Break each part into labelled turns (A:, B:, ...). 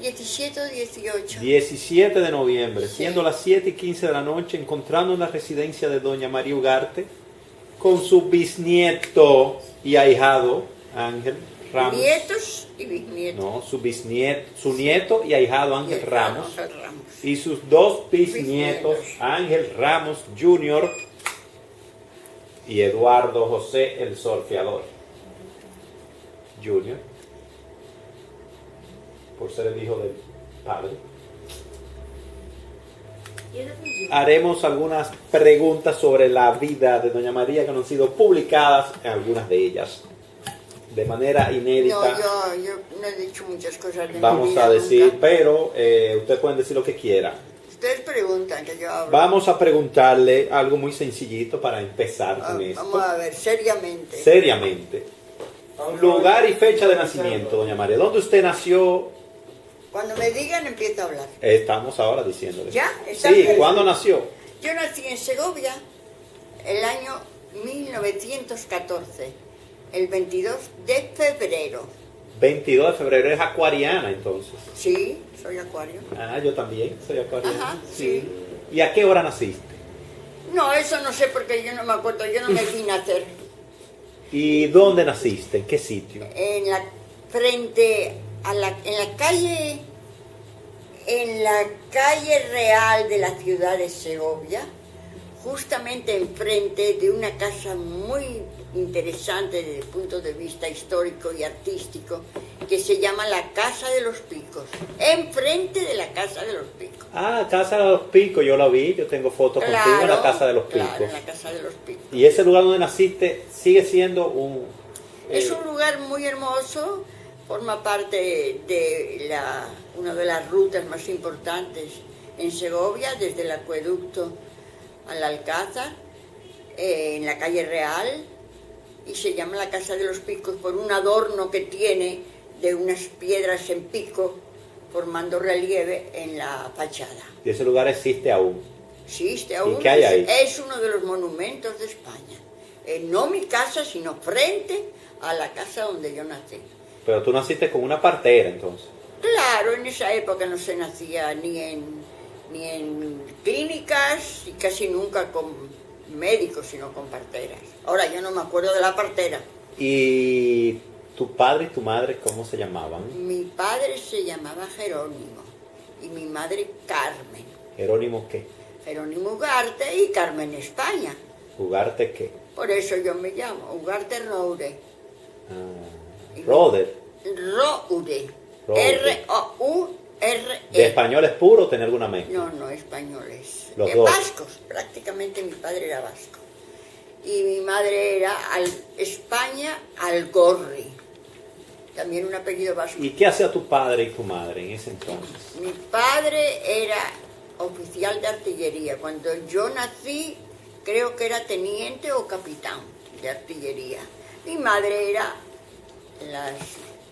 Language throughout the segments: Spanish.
A: 17 o 18.
B: 17 de noviembre,
A: Sí.
B: siendo las 7:15 de la noche, encontrando en la residencia de doña María Ugarte con su bisnieto y ahijado Ángel Ramos.
A: Nietos y bisnietos.
B: No, su nieto y ahijado Ángel Ramos.
A: Ángel Ramos.
B: Y sus dos bisnietos, Ángel Ramos Jr. y Eduardo José el Solfeador Jr., por ser el hijo del padre. Haremos algunas preguntas sobre la vida de doña María que no han sido publicadas, algunas de ellas de manera inédita.
A: No, yo no he dicho muchas cosas de mi
B: Vamos
A: vida
B: a decir,
A: nunca.
B: pero ustedes pueden decir lo que quieran.
A: Ustedes preguntan que yo hablo.
B: Vamos a preguntarle algo muy sencillito para empezar con esto.
A: Vamos a ver, seriamente.
B: Seriamente. Lugar y fecha de nacimiento, doña María. ¿Dónde usted nació?
A: Cuando me digan, empiezo a hablar.
B: Estamos ahora diciéndole.
A: ¿Ya? ¿Está
B: Sí,
A: bien?
B: ¿cuándo nació?
A: Yo nací en Segovia el año 1914, el 22 de febrero.
B: 22 de febrero, es acuariana entonces.
A: Sí, soy acuario.
B: Ah, yo también soy acuariana.
A: Ajá, sí.
B: ¿Y a qué hora naciste?
A: No, eso no sé porque yo no me acuerdo, yo no me vi nacer.
B: ¿Y dónde naciste? ¿En qué sitio?
A: En la frente a en la calle real de la ciudad de Segovia, justamente enfrente de una casa muy interesante desde el punto de vista histórico y artístico, que se llama la Casa de los Picos, enfrente de la Casa de los Picos.
B: Ah, Casa de los Picos, yo la vi, yo tengo fotos contigo en la Casa de los Picos.
A: Claro, en la Casa de los Picos.
B: ¿Y ese lugar donde naciste sigue siendo un...
A: Es un lugar muy hermoso, forma parte de una de las rutas más importantes en Segovia, desde el acueducto al Alcázar, en la calle Real, y se llama la Casa de los Picos por un adorno que tiene de unas piedras en pico formando relieve en la fachada.
B: ¿Y ese lugar existe aún?
A: Existe aún.
B: ¿Y qué hay ahí?
A: Es uno de los monumentos de España. No mi casa, sino frente a la casa donde yo nací.
B: Pero tú naciste con una partera entonces.
A: Claro, en esa época no se nacía ni en clínicas y casi nunca con médicos, sino con parteras. Ahora yo no me acuerdo de la partera.
B: ¿Y tu padre y tu madre cómo se llamaban?
A: Mi padre se llamaba Jerónimo y mi madre Carmen.
B: ¿Jerónimo qué?
A: Jerónimo Ugarte y Carmen España.
B: ¿Ugarte qué?
A: Por eso yo me llamo Ugarte Roure.
B: Ah, Roder.
A: Roure.
B: Roure.
A: R-O-U-R-E.
B: ¿De español es puro o tener alguna mezcla?
A: No, españoles.
B: Los dos.
A: Vascos, prácticamente mi padre era vasco. Y mi madre era España Algorri. También un apellido vasco.
B: ¿Y qué hacía tu padre y tu madre en ese entonces?
A: Mi padre era oficial de artillería. Cuando yo nací, creo que era teniente o capitán de artillería. Mi madre era las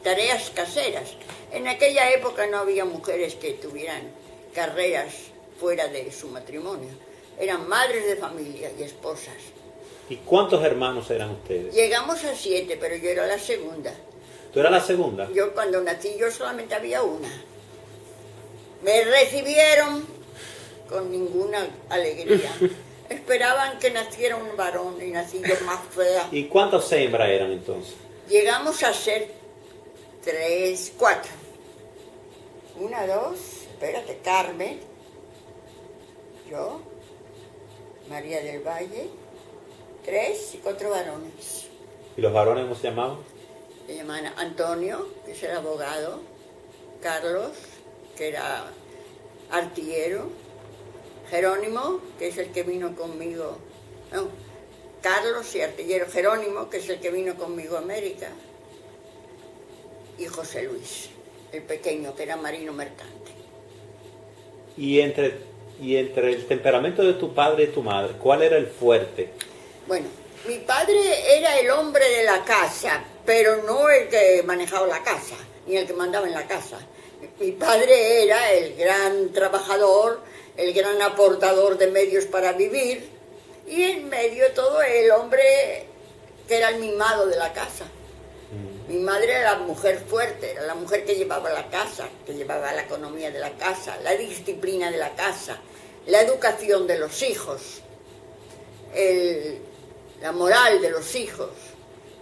A: tareas caseras. En aquella época no había mujeres que tuvieran carreras fuera de su matrimonio. Eran madres de familia y esposas.
B: ¿Y cuántos hermanos eran ustedes?
A: Llegamos a 7, pero yo era la segunda.
B: ¿Tú eras la segunda?
A: Yo cuando nací yo solamente había una. Me recibieron con ninguna alegría. Esperaban que naciera un varón y nací yo más fea.
B: ¿Y cuántas hembras eran entonces?
A: Llegamos a ser 3, 4. 1, 2, espérate, Carmen, yo, María del Valle, 3 y 4 varones.
B: ¿Y los varones cómo se llamaban?
A: Se llaman Antonio, que es el abogado, Carlos, que era artillero, Jerónimo, que es el que vino conmigo, no, Carlos y artillero, Jerónimo, que es el que vino conmigo a América, y José Luis, el pequeño, que era marino mercante.
B: Y entre el temperamento de tu padre y tu madre, ¿cuál era el fuerte?
A: Bueno, mi padre era el hombre de la casa, pero no el que manejaba la casa, ni el que mandaba en la casa. Mi padre era el gran trabajador, el gran aportador de medios para vivir, y en medio todo el hombre que era el mimado de la casa. Mi madre era la mujer fuerte, era la mujer que llevaba la casa, que llevaba la economía de la casa, la disciplina de la casa, la educación de los hijos, la moral de los hijos.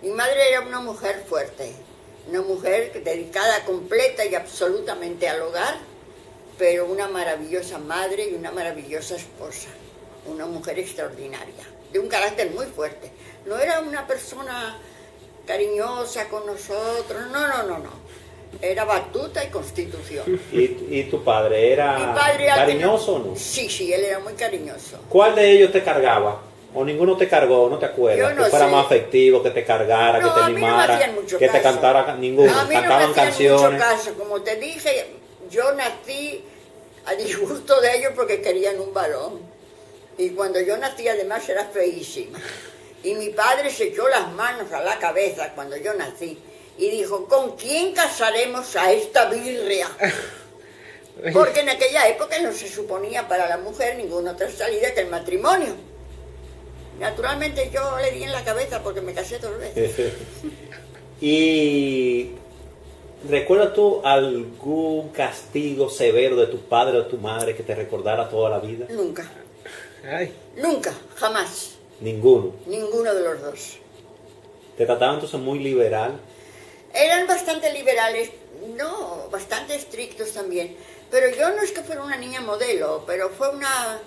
A: Mi madre era una mujer fuerte, una mujer dedicada completa y absolutamente al hogar, pero una maravillosa madre y una maravillosa esposa, una mujer extraordinaria, de un carácter muy fuerte. No era una persona cariñosa con nosotros, no. Era batuta y constitución.
B: ¿Y tu padre era cariñoso o no?
A: Sí, él era muy cariñoso.
B: ¿Cuál de ellos te cargaba? ¿O ninguno te cargó? ¿No te acuerdas?
A: Yo no
B: que fuera
A: sé.
B: más afectivo, que te cargara,
A: No,
B: que te
A: a mí no me
B: animara,
A: hacían mucho
B: que te
A: caso.
B: cantara ninguno,
A: A mí no me
B: cantaban
A: hacían
B: canciones.
A: mucho caso. Como te dije, yo nací a disgusto de ellos porque querían un varón. Y cuando yo nací, además, era feísima. Y mi padre se echó las manos a la cabeza cuando yo nací y dijo, ¿con quién casaremos a esta birria? Porque en aquella época no se suponía para la mujer ninguna otra salida que el matrimonio. Naturalmente yo le di en la cabeza porque me casé 2 veces.
B: ¿Y recuerdas tú algún castigo severo de tu padre o tu madre que te recordara toda la vida?
A: Nunca,
C: Ay,
A: nunca, jamás.
B: Ninguno.
A: Ninguno de los dos.
B: ¿Te trataban entonces muy liberal?
A: Eran bastante liberales, no, bastante estrictos también. Pero yo no es que fuera una niña modelo, pero fue una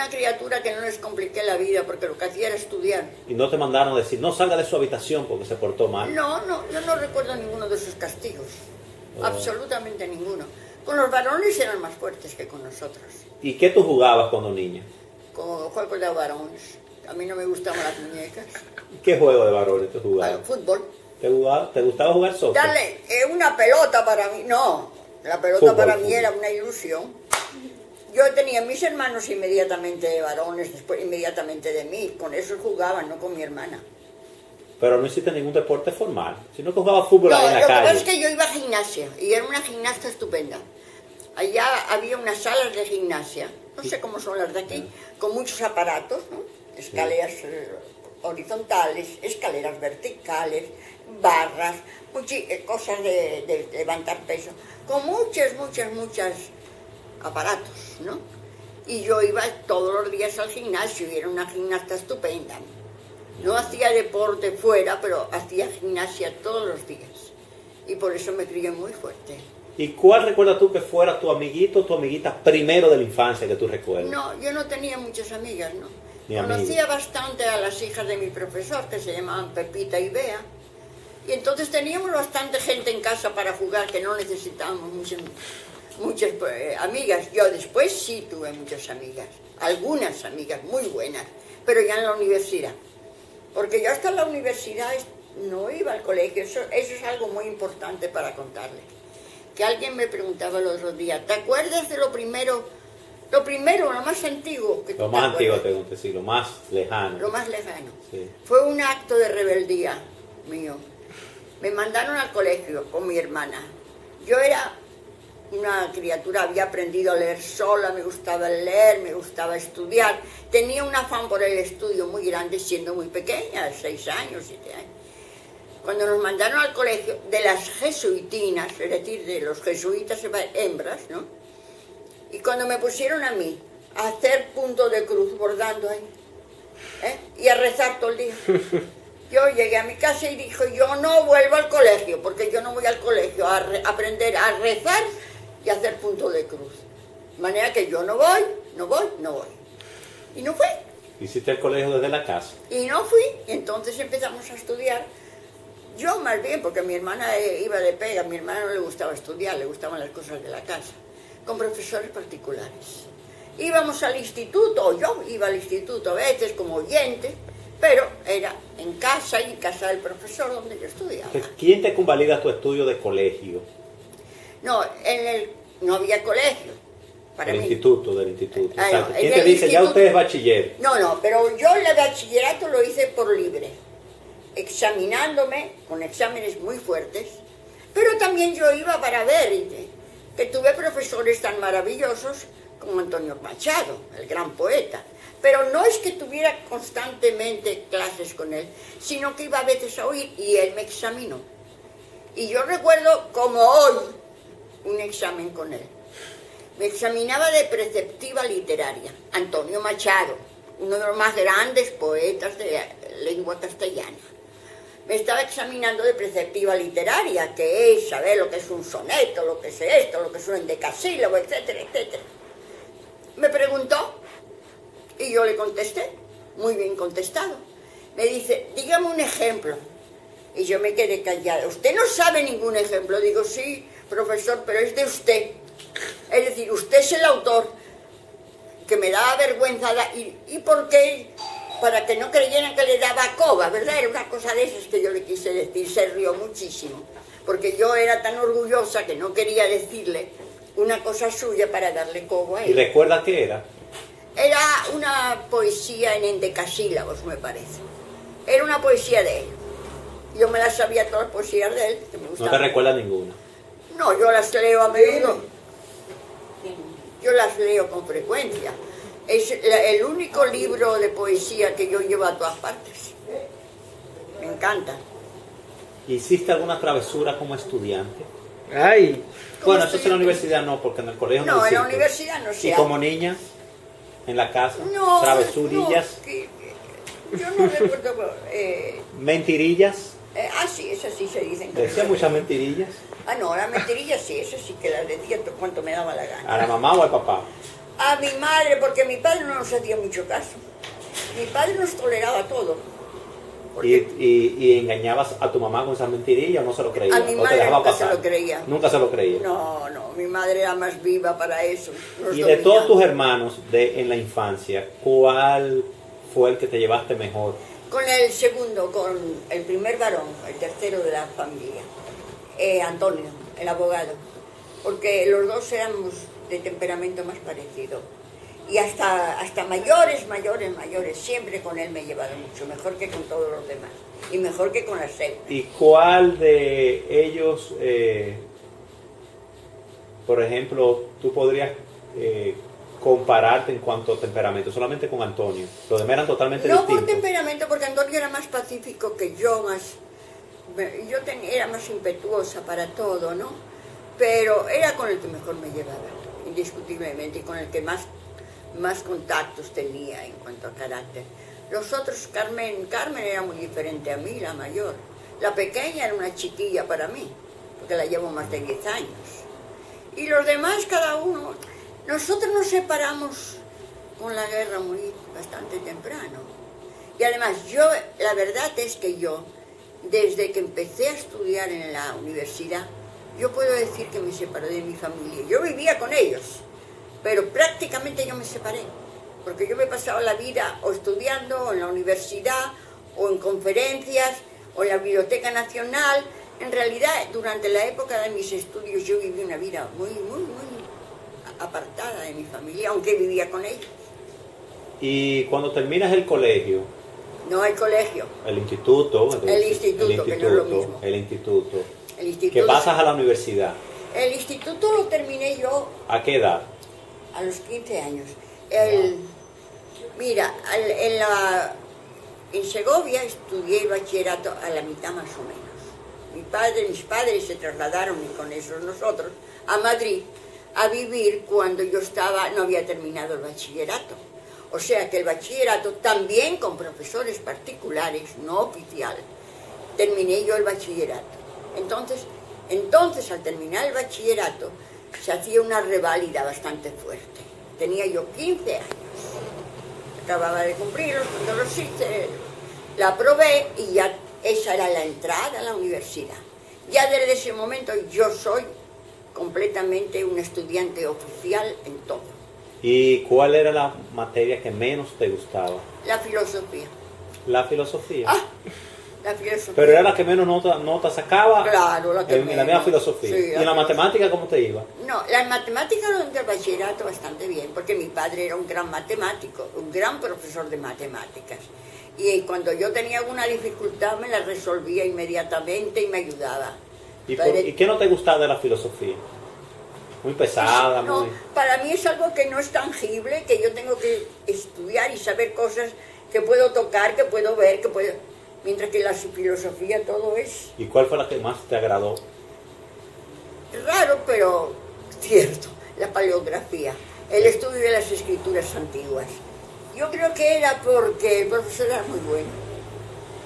A: criatura que no les compliqué la vida porque lo que hacía era estudiar.
B: Y no te mandaron a decir, no salga de su habitación porque se portó mal.
A: No, yo no recuerdo ninguno de esos castigos.
B: Oh.
A: Absolutamente ninguno. Con los varones eran más fuertes que con nosotros.
B: ¿Y qué tú jugabas cuando niña?
A: Como juegos de varones. A mí no me gustaban las muñecas.
B: ¿Qué juego de varones te jugabas?
A: Al fútbol.
B: ¿Te gustaba jugar soccer?
A: Dale, una pelota para mí. No, la pelota
B: Fútbol,
A: para mí
B: fútbol.
A: era una ilusión. Yo tenía mis hermanos inmediatamente de varones, después inmediatamente de mí. Con eso jugaban, no con mi hermana.
B: Pero no hiciste ningún deporte formal, sino que jugabas fútbol ahí en la
A: lo que
B: calle.
A: pasa es que yo iba a gimnasia y era una gimnasta estupenda. Allá había unas salas de gimnasia, no sé cómo son las de aquí, con muchos aparatos, ¿no? Escaleras horizontales, escaleras verticales, barras, cosas de levantar peso, con muchos aparatos, ¿no? Y yo iba todos los días al gimnasio y era una gimnasta estupenda. No hacía deporte fuera, pero hacía gimnasia todos los días. Y por eso me crié muy fuerte.
B: ¿Y cuál recuerdas tú que fuera tu amiguito o tu amiguita primero de la infancia que tú recuerdas?
A: No, yo no tenía muchas amigas, ¿no?
B: Ni
A: Conocía
B: amigos.
A: bastante a las hijas de mi profesor, que se llamaban Pepita y Bea. Y entonces teníamos bastante gente en casa para jugar, que no necesitábamos muchas amigas. Yo después sí tuve muchas amigas, algunas amigas muy buenas, pero ya en la universidad. Porque yo hasta la universidad no iba al colegio, eso es algo muy importante para contarles. Que alguien me preguntaba el otro día, ¿te acuerdas de lo primero, lo más antiguo que tú
B: Lo
A: te
B: más antiguo,
A: acuerdas?
B: te pregunté, sí, lo más lejano.
A: Lo más lejano.
B: Sí.
A: Fue un acto de rebeldía mío. Me mandaron al colegio con mi hermana. Yo era una criatura, había aprendido a leer sola, me gustaba leer, me gustaba estudiar. Tenía un afán por el estudio muy grande siendo muy pequeña, 6 años, 7 años. Cuando nos mandaron al colegio de las jesuitinas, es decir, de los jesuitas hembras, ¿no? Y cuando me pusieron a mí a hacer punto de cruz bordando ahí, y a rezar todo el día. Yo llegué a mi casa y dijo, yo no vuelvo al colegio, porque yo no voy al colegio a aprender a rezar y a hacer punto de cruz. De manera que yo no voy. Y no fui.
B: Hiciste el colegio desde la casa.
A: Y no fui. Y entonces empezamos a estudiar. Yo más bien, porque mi hermana iba de pega, a mi hermana no le gustaba estudiar, le gustaban las cosas de la casa, con profesores particulares. Íbamos al instituto, yo iba al instituto a veces como oyente, pero era en casa y en casa del profesor donde yo estudiaba.
B: ¿Quién te convalida tu estudio de colegio?
A: No, no había colegio para
B: Del
A: mí.
B: instituto.
A: Ah,
B: Exacto.
A: no,
B: ¿Quién
A: en
B: te
A: el
B: dice, ya
A: instituto-
B: usted es bachiller?
A: No, pero yo el bachillerato lo hice por libre, examinándome con exámenes muy fuertes, pero también yo iba para ver que tuve profesores tan maravillosos como Antonio Machado, el gran poeta. Pero no es que tuviera constantemente clases con él, sino que iba a veces a oír y él me examinó. Y yo recuerdo como hoy un examen con él. Me examinaba de preceptiva literaria, Antonio Machado, uno de los más grandes poetas de lengua castellana. Me estaba examinando de preceptiva literaria, que es saber lo que es un soneto, lo que es esto, lo que es un endecasílabo, etcétera, etcétera. Me preguntó y yo le contesté, muy bien contestado. Me dice, dígame un ejemplo. Y yo me quedé callada. ¿Usted no sabe ningún ejemplo? Digo, sí, profesor, pero es de usted. Es decir, usted es el autor, que me daba vergüenza. ¿Y por qué? Para que no creyeran que le daba coba, ¿verdad? Era una cosa de esas que yo le quise decir. Se rió muchísimo, porque yo era tan orgullosa que no quería decirle una cosa suya para darle coba a él.
B: ¿Y recuerda qué era?
A: Era una poesía en endecasílabos, me parece. Era una poesía de él. Yo me las sabía todas las poesías de él, que me gustaban.
B: ¿No te recuerdas ninguna?
A: No, yo las leo a menudo. Yo las leo con frecuencia. Es el único libro de poesía que yo llevo a todas partes. Me encanta.
B: ¿Hiciste alguna travesura como estudiante?
C: Ay,
B: Bueno, eso es en la universidad no, porque en el colegio no
A: No, en la
B: hiciste.
A: universidad no sé.
B: ¿Y como niña? ¿En la casa?
A: No,
B: ¿Travesurillas?
A: no, yo no recuerdo.
B: ¿Mentirillas?
A: Sí, esas sí se dicen.
B: ¿Decía muchas mentirillas?
A: No, las mentirillas sí, esas sí que las decía cuanto me daba la gana.
B: ¿A la mamá o al papá?
A: A mi madre, porque mi padre no nos hacía mucho caso. Mi padre nos toleraba todo.
B: ¿Y engañabas a tu mamá con esas mentirillas o no se lo creía?
A: A mi
B: ¿O te
A: madre
B: dejaba
A: nunca
B: pasar?
A: se lo creía.
B: Nunca se lo creía.
A: No, mi madre era más viva para eso. Nos
B: Y de todos
A: dominaba.
B: tus hermanos en la infancia, ¿cuál fue el que te llevaste mejor?
A: Con el segundo, con el primer varón, el tercero de la familia, Antonio, el abogado. Porque los dos éramos de temperamento más parecido. Y hasta mayores, siempre con él me he llevado mucho, mejor que con todos los demás. Y mejor que con la secta.
B: ¿Y cuál de ellos, por ejemplo, tú podrías compararte en cuanto a temperamento? Solamente con Antonio. Los demás eran totalmente
A: No
B: distintos.
A: por temperamento, porque Antonio era más pacífico que yo, era más impetuosa para todo, ¿no? Pero era con el que mejor me llevaba, indiscutiblemente, y con el que más contactos tenía en cuanto a carácter. Los otros, Carmen era muy diferente a mí, la mayor. La pequeña era una chiquilla para mí, porque la llevo más de 10 años. Y los demás, cada uno, nosotros nos separamos con la guerra muy bastante temprano. Y además, la verdad es que yo, desde que empecé a estudiar en la universidad, yo puedo decir que me separé de mi familia. Yo vivía con ellos, pero prácticamente yo me separé, porque yo me he pasado la vida o estudiando, o en la universidad, o en conferencias, o en la Biblioteca Nacional. En realidad, durante la época de mis estudios, yo viví una vida muy apartada de mi familia, aunque vivía con ellos.
B: Y cuando terminas el colegio,
A: No el colegio,
B: el instituto,
A: que no es lo mismo.
B: el instituto,
A: El instituto.
B: que pasas a la universidad,
A: El instituto lo terminé yo
B: ¿a qué edad?
A: a los 15 años. Mira, en Segovia estudié el bachillerato a la mitad más o menos. Mis padres se trasladaron, y con eso nosotros, a Madrid a vivir cuando yo no había terminado el bachillerato. O sea que el bachillerato, también con profesores particulares, no oficial, terminé yo el bachillerato. Entonces, al terminar el bachillerato, se hacía una reválida bastante fuerte. Tenía yo 15 años. Acababa de cumplirlos cuando los hice, la aprobé y ya esa era la entrada a la universidad. Ya desde ese momento yo soy completamente un estudiante oficial en todo.
B: ¿Y cuál era la materia que menos te gustaba?
A: La filosofía.
B: La filosofía.
A: La filosofía.
B: Pero era la que menos nota sacaba.
A: Claro, la que
B: en la misma
A: menos.
B: filosofía.
A: Sí,
B: ¿Y en la matemática cómo te iba?
A: No, las matemáticas durante el bachillerato bastante bien, porque mi padre era un gran matemático, un gran profesor de matemáticas. Y cuando yo tenía alguna dificultad me la resolvía inmediatamente y me ayudaba.
B: ¿Y qué no te gustaba de la filosofía? Muy pesada,
A: No,
B: muy...
A: para mí es algo que no es tangible, que yo tengo que estudiar y saber cosas que puedo tocar, que puedo ver, mientras que la filosofía todo es
B: ¿Y cuál fue la que más te agradó?
A: raro, pero cierto, la paleografía, el estudio de las escrituras antiguas. Yo creo que era porque el profesor era muy bueno.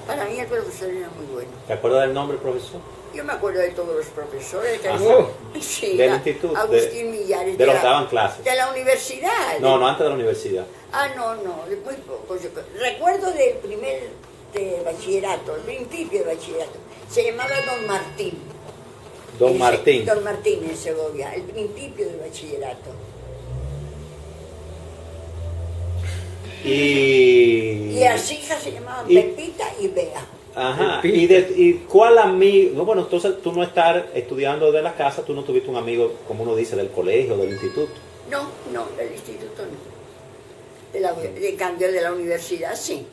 A: Para mí el profesor era muy bueno.
B: ¿Te acuerdas del nombre, profesor?
A: Yo me acuerdo de todos los profesores. Sí,
B: del instituto.
A: Agustín Millares.
B: De los que daban clases.
A: De la universidad.
B: No, no, antes de la universidad.
A: No, de muy pocos. Recuerdo del primer de bachillerato, el principio de bachillerato. Se llamaba Don Martín.
B: Don Martín.
A: Don Martín en Segovia, el principio de bachillerato. Y las hijas se llamaban Pepita y Bea.
B: Ajá. ¿Y cuál amigo? Bueno, entonces tú no estar estudiando de la casa, tú no tuviste un amigo, como uno dice, del colegio, del instituto.
A: No, del instituto no. De cambio de la universidad, sí.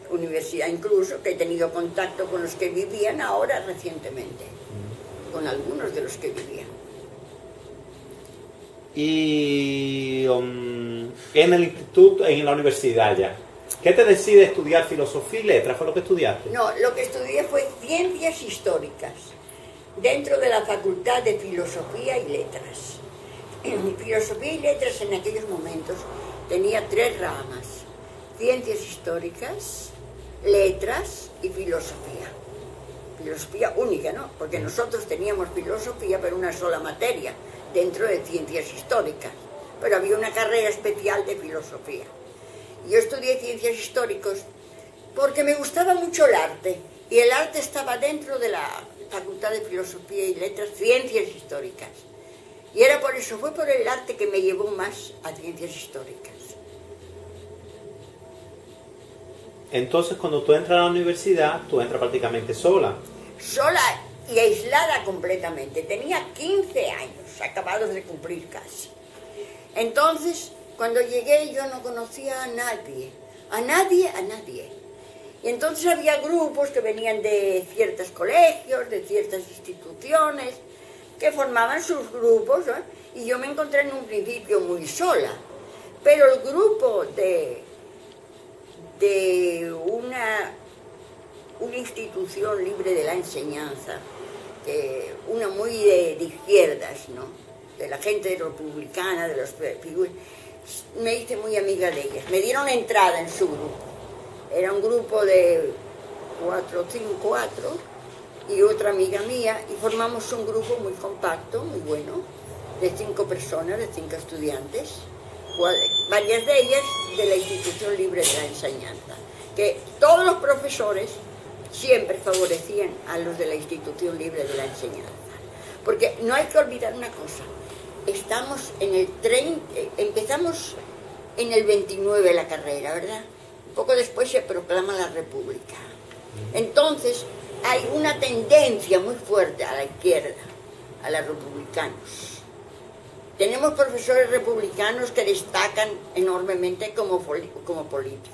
A: Universidad incluso, que he tenido contacto con los que vivían ahora recientemente. Con algunos de los que vivían.
B: Y en el instituto, en la universidad ya, ¿qué te decide estudiar filosofía y letras? ¿Fue lo que estudiaste?
A: No, lo que estudié fue ciencias históricas, dentro de la Facultad de Filosofía y Letras. Filosofía y Letras en aquellos momentos tenía 3 ramas: ciencias históricas, letras y filosofía. Filosofía única, ¿no? Porque nosotros teníamos filosofía, pero una sola materia, dentro de ciencias históricas. Pero había una carrera especial de filosofía. Yo estudié ciencias históricas porque me gustaba mucho el arte. Y el arte estaba dentro de la Facultad de Filosofía y Letras, ciencias históricas. Y era por eso, fue por el arte que me llevó más a ciencias históricas.
B: Entonces, cuando tú entras a la universidad, tú entras prácticamente sola.
A: Sola y aislada completamente. Tenía 15 años, acabados de cumplir casi. Entonces, cuando llegué yo no conocía a nadie. Y entonces había grupos que venían de ciertos colegios, de ciertas instituciones, que formaban sus grupos, ¿no? Y yo me encontré en un principio muy sola. Pero el grupo de una institución libre de la enseñanza, una muy de izquierdas, ¿no? De la gente republicana, de los figuras, me hice muy amiga de ellas. Me dieron entrada en su grupo. Era un grupo de 4 y otra amiga mía, y formamos un grupo muy compacto, muy bueno, de 5 personas, de 5 estudiantes, varias de ellas de la institución libre de la enseñanza, que todos los profesores siempre favorecían a los de la institución libre de la enseñanza. Porque no hay que olvidar una cosa, empezamos en el 29 la carrera, ¿verdad? Poco después se proclama la República. Entonces hay una tendencia muy fuerte a la izquierda, a los republicanos. Tenemos profesores republicanos que destacan enormemente como políticos.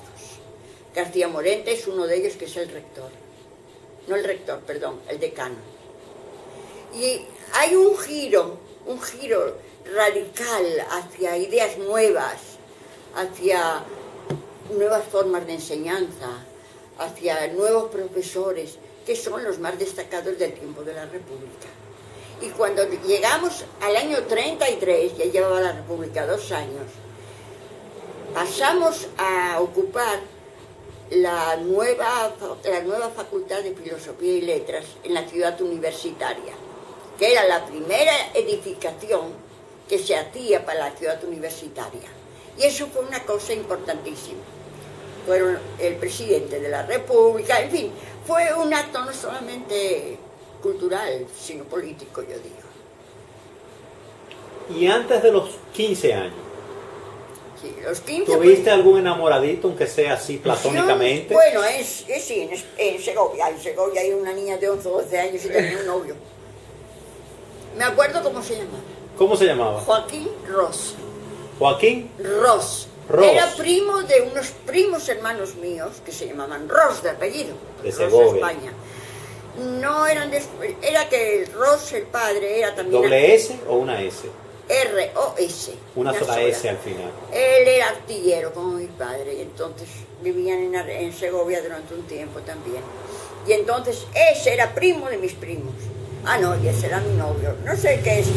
A: García Morente es uno de ellos, que es el rector. No el rector, perdón, el decano. Y hay un giro radical hacia ideas nuevas, hacia nuevas formas de enseñanza, hacia nuevos profesores, que son los más destacados del tiempo de la República. Y cuando llegamos al año 33, ya llevaba la República 2 años, pasamos a ocupar la nueva Facultad de Filosofía y Letras en la ciudad universitaria, que era la primera edificación que se hacía para la ciudad universitaria. Y eso fue una cosa importantísima. Fueron el presidente de la República, en fin, fue un acto no solamente cultural, sino político, yo digo.
B: Y antes de los 15 años,
A: sí, los 15
B: ¿tuviste algún enamoradito, aunque sea así platónicamente?
A: Bueno, sí, en Segovia. En Segovia hay una niña de 11 o 12 años y tenía un novio. Me acuerdo cómo se llamaba.
B: ¿Cómo se llamaba?
A: Joaquín Ros.
B: ¿Joaquín?
A: Ros. Era primo de unos primos hermanos míos que se llamaban Ros de apellido.
B: De Segovia.
A: Ros, España. No eran era que Ros, el padre, era también...
B: ¿Doble S o una S?
A: R-O-S.
B: Una sola S al final.
A: Él era artillero como mi padre y entonces vivían en Segovia durante un tiempo también. Y entonces ese era primo de mis primos. Ah, no, y ese era mi novio. No sé qué es,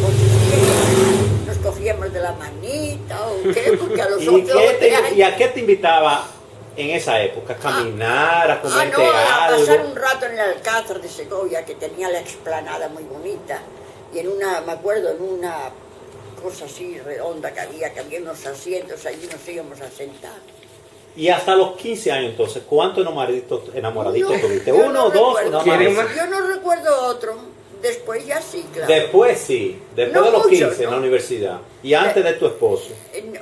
A: nos cogíamos de la manita o qué, porque a los otros...
B: ¿Y a qué te invitaba en esa época? ¿A caminar, a comerte
A: a
B: algo?
A: pasar un rato en el Alcázar de Segovia, que tenía la explanada muy bonita. Y en una, me acuerdo, en una cosa así redonda que había unos asientos, allí nos íbamos a sentar.
B: Y hasta los 15 años entonces, ¿cuántos enamoraditos tuviste?
A: Yo
B: ¿Uno, dos? No más.
A: Yo no recuerdo otro. Después ya sí, claro.
B: Después sí, después
A: no
B: de los
A: mucho,
B: 15 en
A: ¿no?
B: la universidad. Y antes de tu esposo.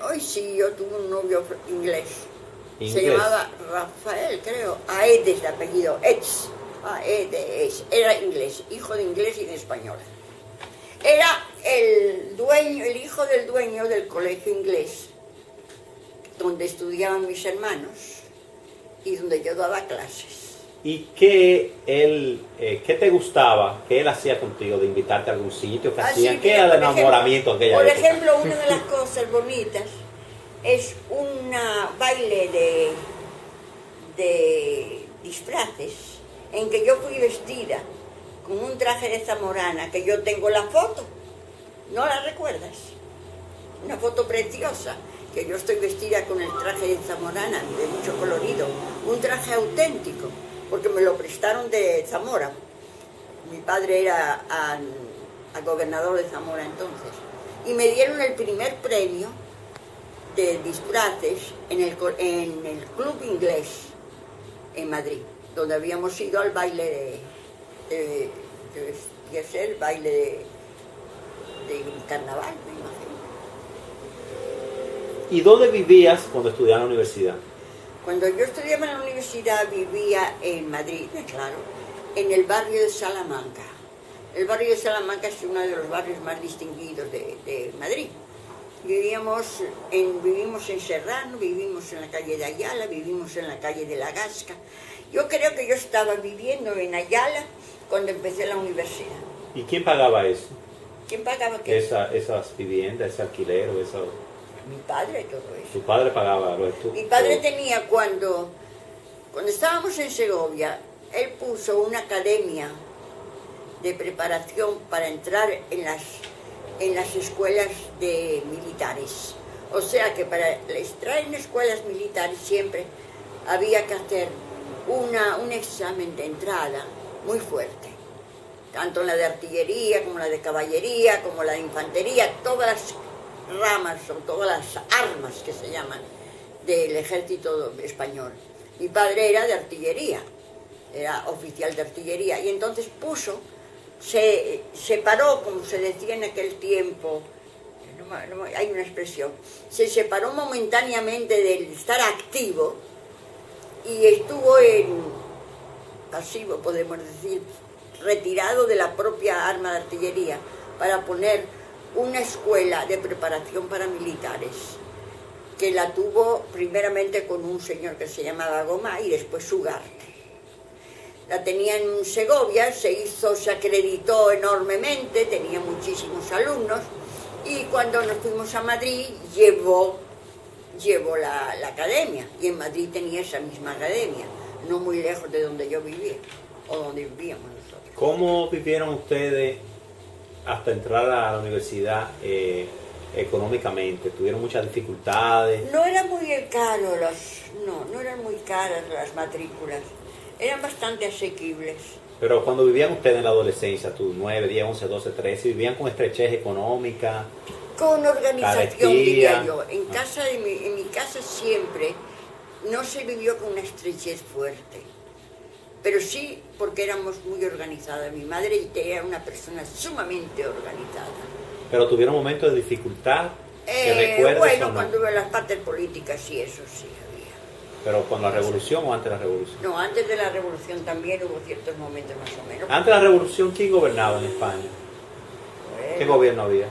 A: Hoy sí, yo tuve un novio inglés.
B: ¿Inglés?
A: Se llamaba Rafael, creo. Aedes de apellido. Aedes. Era inglés, hijo de inglés y de española. Era el hijo del dueño del colegio inglés, donde estudiaban mis hermanos y donde yo daba clases.
B: ¿Y qué te gustaba, qué él hacía contigo de invitarte a algún sitio? ¿Qué hacían?
A: Sí,
B: ¿Qué era el enamoramiento aquella
A: Por
B: época?
A: ejemplo, una de las cosas bonitas es un baile de disfraces en que yo fui vestida con un traje de zamorana, que yo tengo la foto. ¿No la recuerdas? Una foto preciosa, que yo estoy vestida con el traje de zamorana, de mucho colorido, un traje auténtico, porque me lo prestaron de Zamora. Mi padre era gobernador de Zamora entonces. Y me dieron el primer premio de disfraces en el club inglés en Madrid, donde habíamos ido al baile de el baile de carnaval, me imagino.
B: ¿Y dónde vivías cuando estudiabas en la universidad?
A: Cuando yo estudiaba en la universidad vivía en Madrid, claro, en el barrio de Salamanca. El barrio de Salamanca es uno de los barrios más distinguidos de Madrid. Vivimos en Serrano, vivimos en la calle de Ayala, vivimos en la calle de La Gasca. Yo creo que yo estaba viviendo en Ayala cuando empecé la universidad.
B: ¿Y quién pagaba eso?
A: ¿Quién pagaba qué?
B: Esas viviendas, ese alquiler, eso.
A: Mi padre, todo eso.
B: ¿Tu padre pagaba los estudios?
A: Mi padre tenía, cuando estábamos en Segovia, él puso una academia de preparación para entrar en las escuelas de militares. O sea que para entrar en escuelas militares siempre había que hacer un examen de entrada muy fuerte. Tanto en la de artillería, como la de caballería, como la de infantería, todas las ramas o todas las armas que se llaman del ejército español. Mi padre era de artillería, era oficial de artillería, y entonces se separó, como se decía en aquel tiempo, hay una expresión, se separó momentáneamente del estar activo y estuvo en pasivo, podemos decir, retirado de la propia arma de artillería para poner una escuela de preparación para militares, que la tuvo primeramente con un señor que se llamaba Gomá y después Ugarte. La tenía en Segovia, se acreditó enormemente, tenía muchísimos alumnos, y cuando nos fuimos a Madrid llevó la academia, y en Madrid tenía esa misma academia, no muy lejos de donde yo vivía, o donde vivíamos nosotros.
B: ¿Cómo vivieron ustedes hasta entrar a la universidad económicamente? ¿Tuvieron muchas dificultades?
A: No era muy caro no eran muy caras las matrículas, eran bastante asequibles.
B: Pero cuando vivían ustedes en la adolescencia, tú 9, 10, 11, 12, 13, ¿vivían con estrechez económica?
A: Con organización,
B: carestía,
A: diría yo. En mi casa siempre no se vivió con una estrechez fuerte, pero sí porque éramos muy organizadas. Mi madre era una persona sumamente organizada.
B: ¿Pero tuvieron momentos de dificultad? ¿Que recuerdes
A: bueno,
B: o no?
A: cuando hubo las partes políticas sí, eso sí había.
B: ¿Pero con la revolución o antes de la revolución?
A: No, antes de la revolución también hubo ciertos momentos más o menos.
B: Antes de la revolución, ¿quién gobernaba en España?
A: Bueno,
B: ¿Qué gobierno había?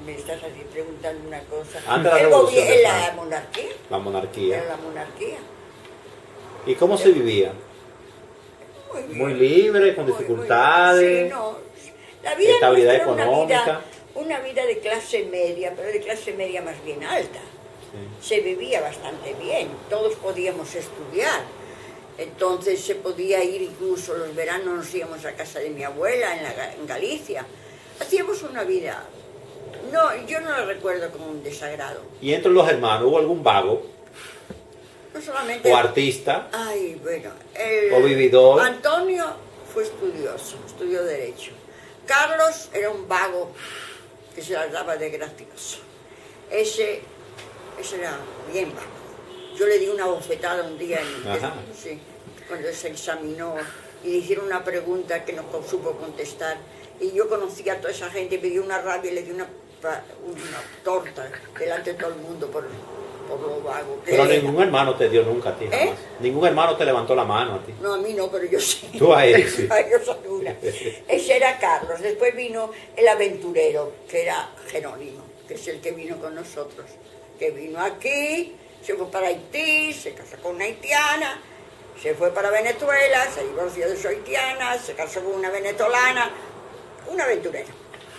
A: me estás así preguntando una cosa.
B: Antes de la revolución de
A: la
B: España.
A: monarquía.
B: La monarquía.
A: Era la monarquía.
B: ¿Y cómo se vivía?
A: Muy bien.
B: Muy libre, con
A: Muy,
B: dificultades.
A: sí, no. La vida
B: estabilidad
A: nuestra era
B: económica.
A: una vida de clase media, pero de clase media más bien alta.
B: Sí.
A: Se vivía bastante bien, todos podíamos estudiar. Entonces se podía ir, incluso los veranos nos íbamos a casa de mi abuela en Galicia. Hacíamos una vida, no, yo no la recuerdo como un desagrado.
B: ¿Y entre los hermanos hubo algún vago?
A: No solamente...
B: ¿O artista?
A: Ay, bueno.
B: ¿O vividor?
A: Antonio fue estudioso, estudió Derecho. Carlos era un vago que se las daba de gracioso. Ese era bien vago. Yo le di una bofetada un día sí, cuando se examinó y le hicieron una pregunta que no supo contestar. Y yo conocía a toda esa gente y me dio una rabia y le di una torta delante de todo el mundo por lo vago que
B: Pero
A: era.
B: ningún hermano te dio nunca a ti, jamás. Ningún hermano te levantó la mano a ti.
A: No, a mí no, pero yo sí.
B: Tú a él, sí.
A: Yo soy una. Ese era Carlos. Después vino el aventurero, que era Jerónimo, que es el que vino con nosotros. Que vino aquí, se fue para Haití, se casó con una haitiana, se fue para Venezuela, se divorció de su haitiana, se casó con una venezolana. Un aventurero.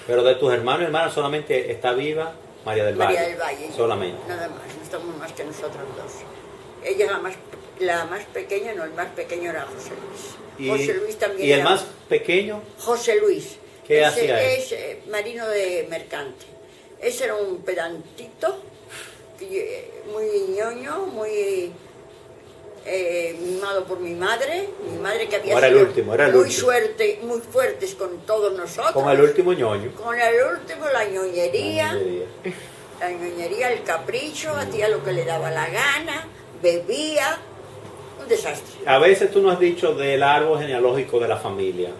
B: Pero de tus hermanos y hermanas solamente está viva María del Valle.
A: María del Valle.
B: Solamente.
A: Nada más, no estamos más que nosotros dos. Ella es la más pequeña, no, el más pequeño era José Luis. José Luis también
B: ¿Y el
A: era
B: más pequeño?
A: José Luis.
B: ¿Qué hacía él?
A: Es marino de mercante. Ese era un pedantito, muy ñoño, muy mimado por mi madre que había
B: era
A: sido
B: el último,
A: muy fuertes con todos nosotros.
B: Con el último ñoño.
A: Con el último, la ñoñería, el capricho, hacía lo que le daba la gana, bebía, un desastre.
B: A veces tú nos has dicho del árbol genealógico de la familia,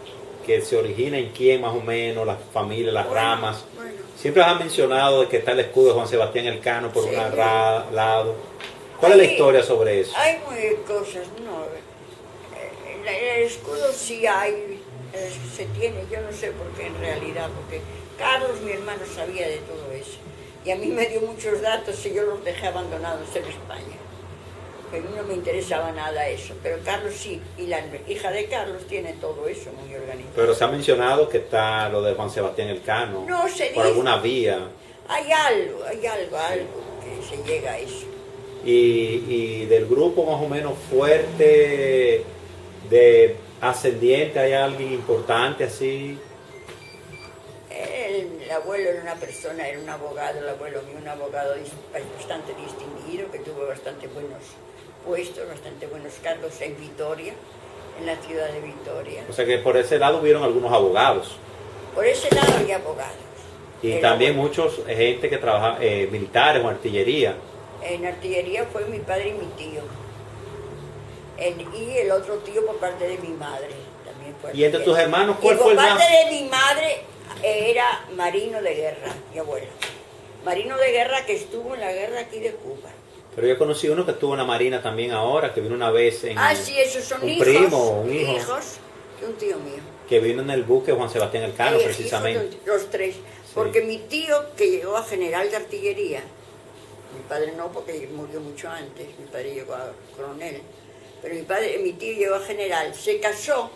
B: que se origina en quién más o menos, la familia, las ramas.
A: Bueno.
B: Siempre has mencionado de que está el escudo de Juan Sebastián Elcano por
A: Sí.
B: un lado. ¿Cuál es la historia sobre eso?
A: Hay muy cosas, no. El escudo sí hay, se tiene, yo no sé por qué en realidad, porque Carlos, mi hermano, sabía de todo eso. Y a mí me dio muchos datos y yo los dejé abandonados en España. Que a mí no me interesaba nada eso, pero Carlos sí, y la hija de Carlos tiene todo eso muy organizado.
B: Pero se ha mencionado que está lo de Juan Sebastián Elcano.
A: No se
B: por
A: dice.
B: alguna vía.
A: Hay algo que se llega a eso.
B: Y del grupo más o menos fuerte, de ascendiente, ¿hay alguien importante así?
A: El abuelo era una persona, era un abogado, el abuelo mío, un abogado bastante distinguido, que tuvo bastante buenos puestos, bastante buenos cargos en Vitoria, en la ciudad de Vitoria.
B: O sea que por ese lado hubieron algunos abogados.
A: Por ese lado había abogados.
B: Y
A: El
B: también
A: abuelo.
B: muchos gente que trabaja, militares o artillería.
A: En artillería fue mi padre y mi tío. Y el otro tío por parte de mi madre. También fue
B: ¿Y entre
A: artillero.
B: tus hermanos cuál
A: y
B: fue el
A: por
B: más?
A: parte de mi madre era marino de guerra, mi abuelo. Marino de guerra que estuvo en la guerra aquí de Cuba.
B: Pero yo conocí uno que estuvo en la Marina también ahora, que vino una vez en
A: Sí, esos son
B: un
A: hijos.
B: primo, un hijo,
A: Hijos de un tío mío.
B: que vino en el buque Juan Sebastián Elcano,
A: Hijos
B: precisamente.
A: de los tres. Porque mi tío, que llegó a general de artillería, mi padre no, porque murió mucho antes, mi padre llegó a coronel, pero mi tío llegó a general, se casó,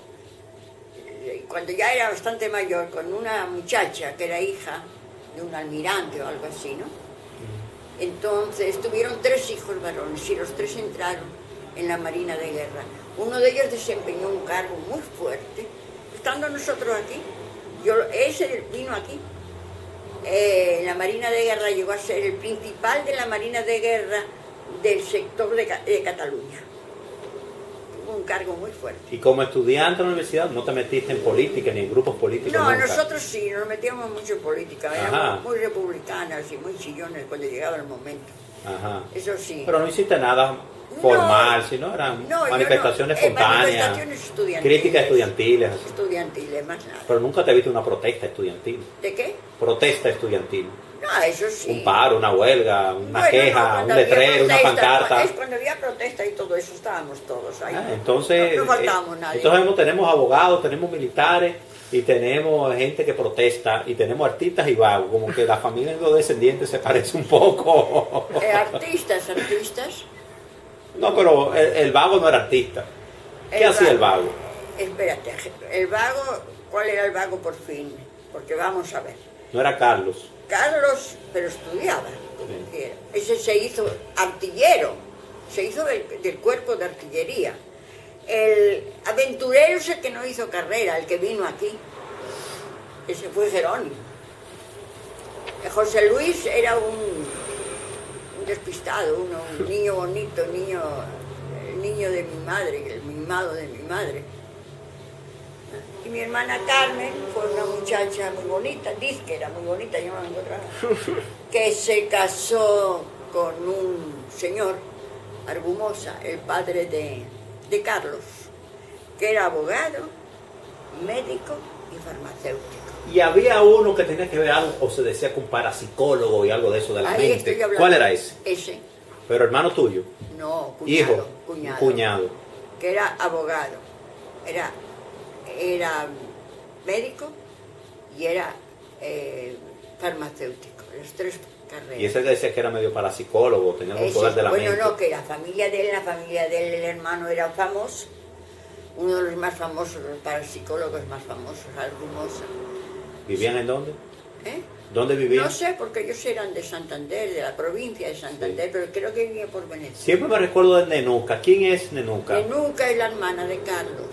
A: cuando ya era bastante mayor, con una muchacha que era hija de un almirante o algo así, ¿no? Entonces tuvieron 3 hijos varones y los 3 entraron en la Marina de Guerra. Uno de ellos desempeñó un cargo muy fuerte, estando nosotros aquí. Ese vino aquí. La Marina de Guerra llegó a ser el principal de la Marina de Guerra del sector de Cataluña. Tuvo un cargo muy fuerte.
B: Y como estudiante en la universidad, ¿no te metiste en política ni en grupos políticos?
A: No,
B: nunca?
A: nosotros sí, nos metíamos mucho en política,
B: Ajá.
A: éramos muy republicanas y muy chillones cuando llegaba el momento.
B: Ajá.
A: Eso sí.
B: Pero no hiciste nada formal, sino eran
A: No, yo
B: manifestaciones
A: no.
B: espontáneas,
A: Manifestaciones estudiantiles.
B: críticas estudiantiles. Así.
A: Estudiantiles, más nada.
B: Pero nunca te viste una protesta estudiantil.
A: ¿De qué?
B: Protesta estudiantil.
A: No, eso sí.
B: Un paro, una huelga, una
A: Bueno,
B: queja,
A: no, cuando
B: un letrero,
A: había
B: una
A: protesta,
B: pancarta.
A: Es cuando había protesta y todo eso, estábamos todos ahí.
B: Entonces,
A: no faltábamos nadie.
B: entonces tenemos abogados, tenemos militares y tenemos gente que protesta y tenemos artistas y vagos, como que la familia de los descendientes se parece un poco.
A: Artistas.
B: No, pero el vago no era artista. ¿Qué hacía el vago?
A: Espérate, el vago, ¿cuál era el vago por fin? Porque vamos a ver.
B: No era Carlos.
A: Carlos, pero estudiaba, como
B: Sí.
A: quiera. Ese se hizo artillero, se hizo del cuerpo de artillería. El aventurero es el que no hizo carrera, el que vino aquí. Ese fue Jerónimo. José Luis era un despistado, un niño bonito, el niño de mi madre, el mimado de mi madre. Y mi hermana Carmen fue una muchacha muy bonita, dice que era muy bonita, yo no la encontraba, que se casó con un señor, Argumosa, el padre de Carlos, que era abogado, médico y farmacéutico.
B: Y había uno que tenía que ver algo, o se decía con parapsicólogo y algo de eso de la
A: Ahí
B: mente.
A: estoy hablando.
B: ¿Cuál era ese?
A: Ese,
B: Pero hermano tuyo.
A: no, cuñado.
B: Hijo.
A: Cuñado.
B: Cuñado.
A: Que era abogado, era médico y era farmacéutico, las tres carreras.
B: Y ese que decía que era medio parapsicólogo, tenía algún poder de la
A: bueno,
B: mente.
A: no, que la familia de él, el hermano era famoso, uno de los más famosos, los parapsicólogos más famosos, Argumosa.
B: ¿Vivían en dónde?
A: ¿Eh?
B: ¿Dónde vivían?
A: No sé, porque ellos eran de Santander, de la provincia de Santander, pero creo que vivían por Venecia.
B: Siempre me recuerdo de Nenuca. ¿Quién es Nenuca?
A: Nenuca es la hermana de Carlos,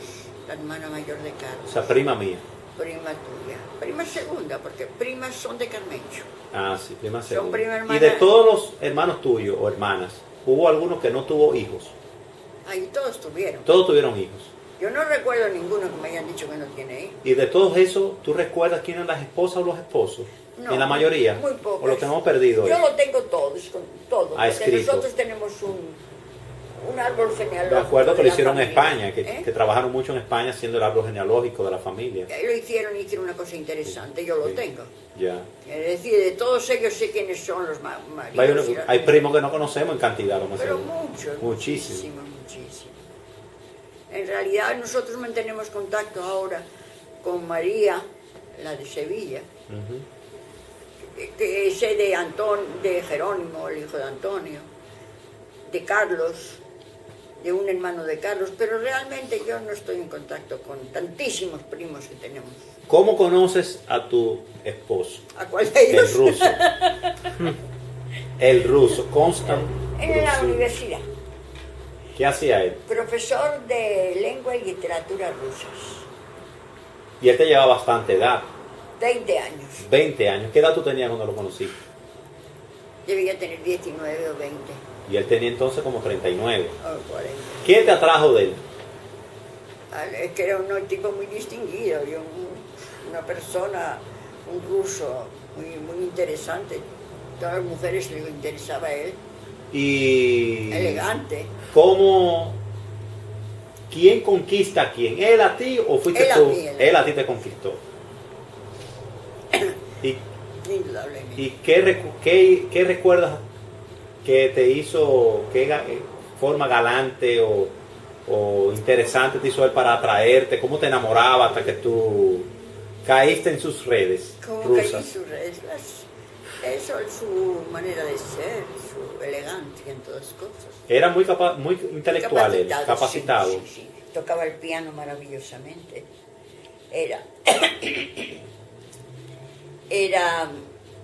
A: la hermana mayor de Carlos.
B: O sea, prima mía.
A: Prima tuya. Prima segunda, porque primas son de Carmencho.
B: Ah, sí, prima
A: Son
B: segunda.
A: prima hermana.
B: Y de todos los hermanos tuyos o hermanas, ¿hubo alguno que no tuvo hijos?
A: Ahí todos tuvieron.
B: Todos tuvieron hijos.
A: Yo no recuerdo ninguno que me hayan dicho que no tiene hijos.
B: Y de todos esos, ¿tú recuerdas quién eran las esposas o los esposos?
A: No,
B: en la mayoría.
A: muy pocos.
B: ¿O lo tenemos perdido?
A: Yo
B: hoy?
A: lo tengo todos, todos.
B: Ah,
A: Porque
B: escrito.
A: nosotros tenemos un árbol genealógico.
B: Me acuerdo que
A: de
B: lo
A: la
B: hicieron en
A: familia.
B: España, que trabajaron mucho en España haciendo el árbol genealógico de la familia.
A: Lo hicieron una cosa interesante, yo lo
B: Sí.
A: tengo.
B: Ya.
A: Es decir, de todos ellos sé quiénes son los maridos. y las-
B: Hay primos que no conocemos en cantidad, lo más
A: Pero
B: seguro.
A: muchos,
B: Muchísimo.
A: muchísimo. En realidad nosotros mantenemos contacto ahora con María, la de Sevilla,
B: Ujú.
A: que sé de Jerónimo, el hijo de Antonio, de Carlos, de un hermano de Carlos, pero realmente yo no estoy en contacto con tantísimos primos que tenemos.
B: ¿Cómo conoces a tu esposo?
A: ¿A cuál de ellos?
B: El ruso. El ruso, Constant.
A: En la
B: Rusi.
A: universidad,
B: ¿Qué hacía él?
A: profesor de lengua y literatura rusas,
B: Y él te llevaba bastante edad,
A: 20 años.
B: 20 años. ¿Qué edad tú tenías cuando lo conociste?
A: Debía tener 19 o 20
B: Y él tenía entonces como 39.
A: o 40.
B: ¿Qué te atrajo de él?
A: Es que era un tipo muy distinguido, y una persona, un ruso muy interesante. Todas las mujeres le interesaba a él,
B: Y
A: elegante.
B: ¿cómo? ¿Quién conquista a quién? ¿Él a ti o fuiste
A: Él a
B: tú?
A: mí,
B: Él a ti te conquistó. ¿Y,
A: Indudablemente.
B: y qué recuerdas que te hizo, forma galante o interesante te hizo él para atraerte? ¿Cómo te enamoraba hasta que tú caíste en sus redes
A: Como que
B: rusas?
A: sus reglas, eso es su manera de ser, su elegancia en todas cosas.
B: Era muy intelectual, él, capacitado.
A: Sí, sí. Tocaba el piano maravillosamente.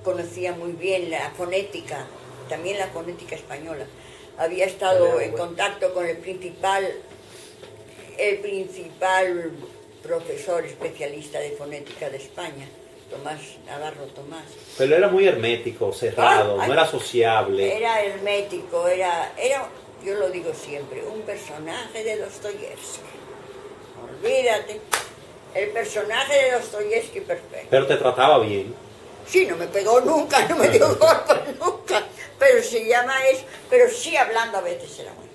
A: Conocía muy bien la fonética, también la fonética española. Había estado en contacto con el principal profesor especialista de fonética de España, Tomás Navarro Tomás.
B: Pero era muy hermético, cerrado,
A: Ay,
B: no era sociable.
A: Era hermético, era, yo lo digo siempre, un personaje de Dostoyevsky. Olvídate, el personaje de Dostoyevsky perfecto.
B: Pero te trataba bien.
A: Sí, no me pegó nunca, no me dio golpes nunca, pero se llama eso, pero sí hablando a veces era muy